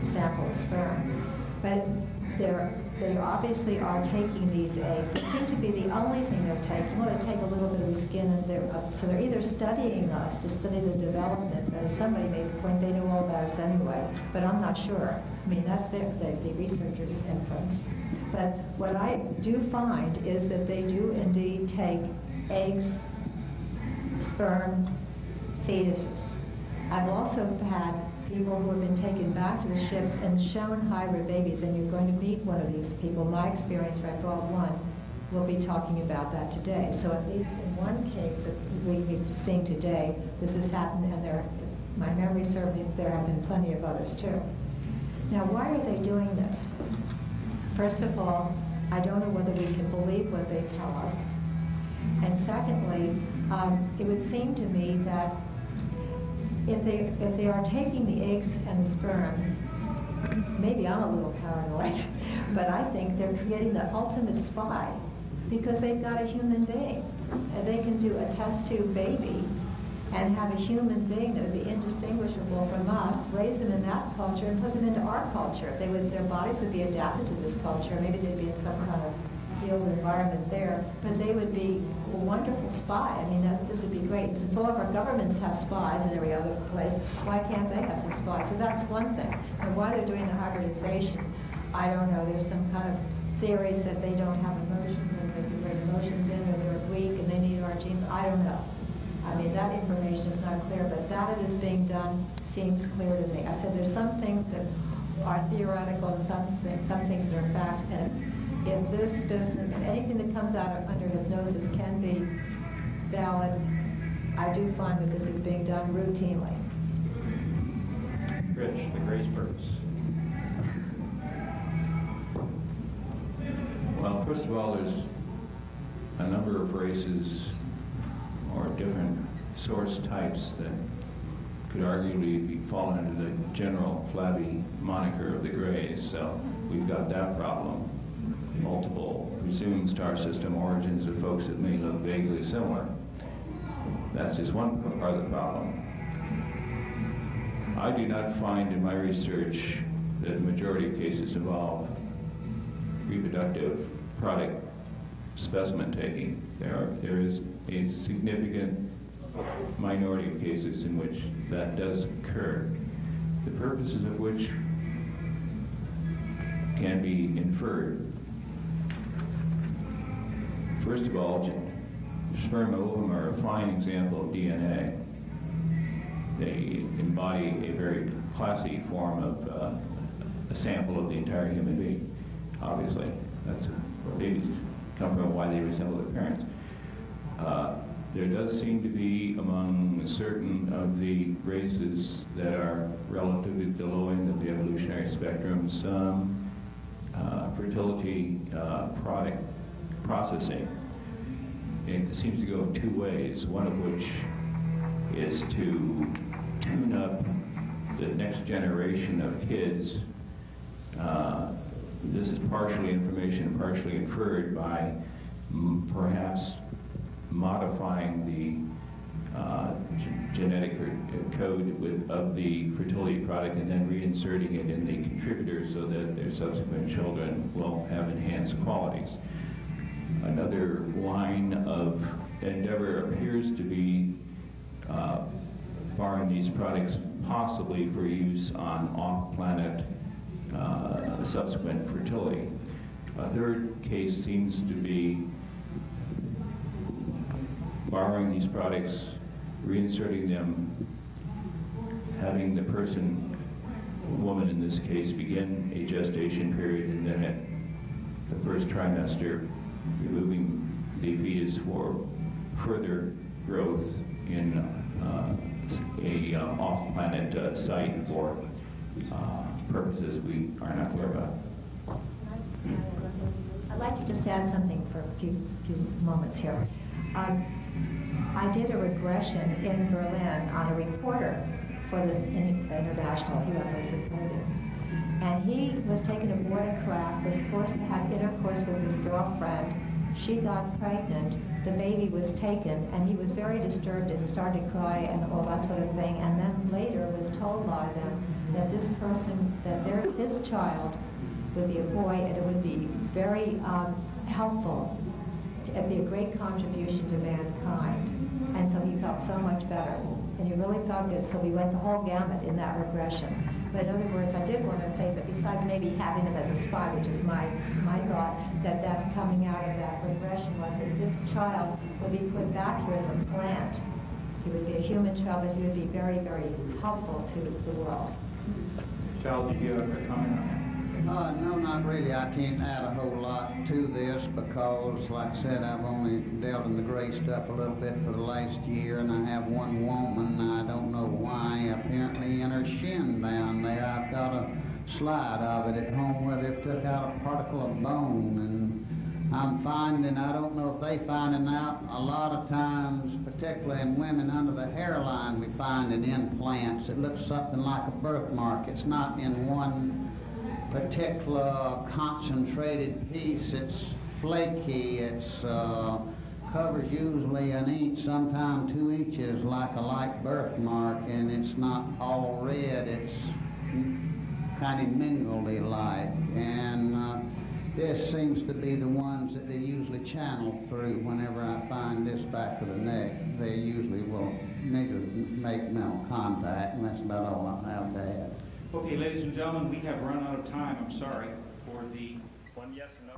sample of sperm. But they obviously are taking these eggs. It seems to be the only thing they're taking. Well, they take a little bit of the skin, and so they're either studying us to study the development, but as somebody made the point, they know all about us anyway, but I'm not sure. I mean, that's the researchers' inference. But what I do find is that they do indeed take eggs, sperm, fetuses. I've also had people who have been taken back to the ships and shown hybrid babies, and you're going to meet one of these people. My experience, where I brought one, we'll be talking about that today. So at least in one case that we're seeing today, this has happened, and my memory serves me, there have been plenty of others too. Now, why are they doing this? First of all, I don't know whether we can believe what they tell us. And secondly, it would seem to me that if they are taking the eggs and the sperm, maybe I'm a little paranoid, but I think they're creating the ultimate spy, because they've got a human being. They can do a test tube baby and have a human being that would be indistinguishable from us, raise them in that culture and put them into our culture. Their bodies would be adapted to this culture. Maybe they'd be in some kind of sealed environment there, but they would be a wonderful spy. I mean, this would be great. Since all of our governments have spies in every other place, why can't they have some spies? So that's one thing. And why they're doing the hybridization, I don't know. There's some kind of theories that they don't have emotions and they can bring emotions in, or they're weak and they need our genes. I don't know. I mean, that information is not clear, but that it is being done seems clear to me. I said there's some things that are theoretical and some things that are fact, and if this business, if anything that comes out under hypnosis can be valid, I do find that this is being done routinely. Rich, the Grace Purpose. Well, first of all, there's a number of races or different source types that could arguably fall under the general flabby moniker of the Greys. So we've got that problem. Multiple presumed star system origins of folks that may look vaguely similar. That's just one part of the problem. I do not find in my research that the majority of cases involve reproductive product specimen taking. There is a significant minority of cases in which that does occur, the purposes of which can be inferred. First of all, sperm and ovum are a fine example of DNA. They embody a very classy form of a sample of the entire human being. Obviously, that's where babies come from, why they resemble their parents. There does seem to be among certain of the races that are relatively at the low end of the evolutionary spectrum some fertility product processing. It seems to go in two ways, one of which is to tune up the next generation of kids. This is partially information, partially inferred by perhaps modifying the genetic code of the fertility product and then reinserting it in the contributors so that their subsequent children will have enhanced qualities. Another line of endeavor appears to be borrowing these products possibly for use on off-planet subsequent fertility. A third case seems to be borrowing these products, reinserting them, having the person, woman in this case, begin a gestation period, and then at the first trimester, removing the fetus for further growth in a off-planet site for purposes we are not clear about. I'd like to just add something for a few moments here. I did a regression in Berlin on a reporter for the International UFO Symposium. And he was taken aboard a craft, was forced to have intercourse with his girlfriend. She got pregnant, the baby was taken, and he was very disturbed and started to cry and all that sort of thing. And then later was told by them that this person, that his child would be a boy, and it would be very helpful. It'd be a great contribution to mankind. And so he felt so much better. And he really felt good, so we went the whole gamut in that regression. But in other words, I did want to say that besides maybe having him as a spy, which is my thought, that coming out of that regression was that this child would be put back here as a plant. He would be a human child, but he would be very, very helpful to the world. Charles, did you have a comment on that? No, not really. I can't add a whole lot to this because, like I said, I've only dealt in the gray stuff a little bit for the last year, and I have one woman, I don't know why, apparently in her shin down there. I've got a slide of it at home where they took out a particle of bone, and I'm finding, I don't know if they finding out, a lot of times, particularly in women under the hairline, we find it implants. It looks something like a birthmark. It's not in one particular concentrated piece. It's flaky. It's covers usually an inch, sometimes 2 inches, like a light birthmark, and it's not all red. It's kind of mingledy like, and this seems to be the ones that they usually channel through. Whenever I find this back of the neck, they usually will make mental contact, and that's about all I have to add. Okay, ladies and gentlemen, we have run out of time. I'm sorry for the one yes and no.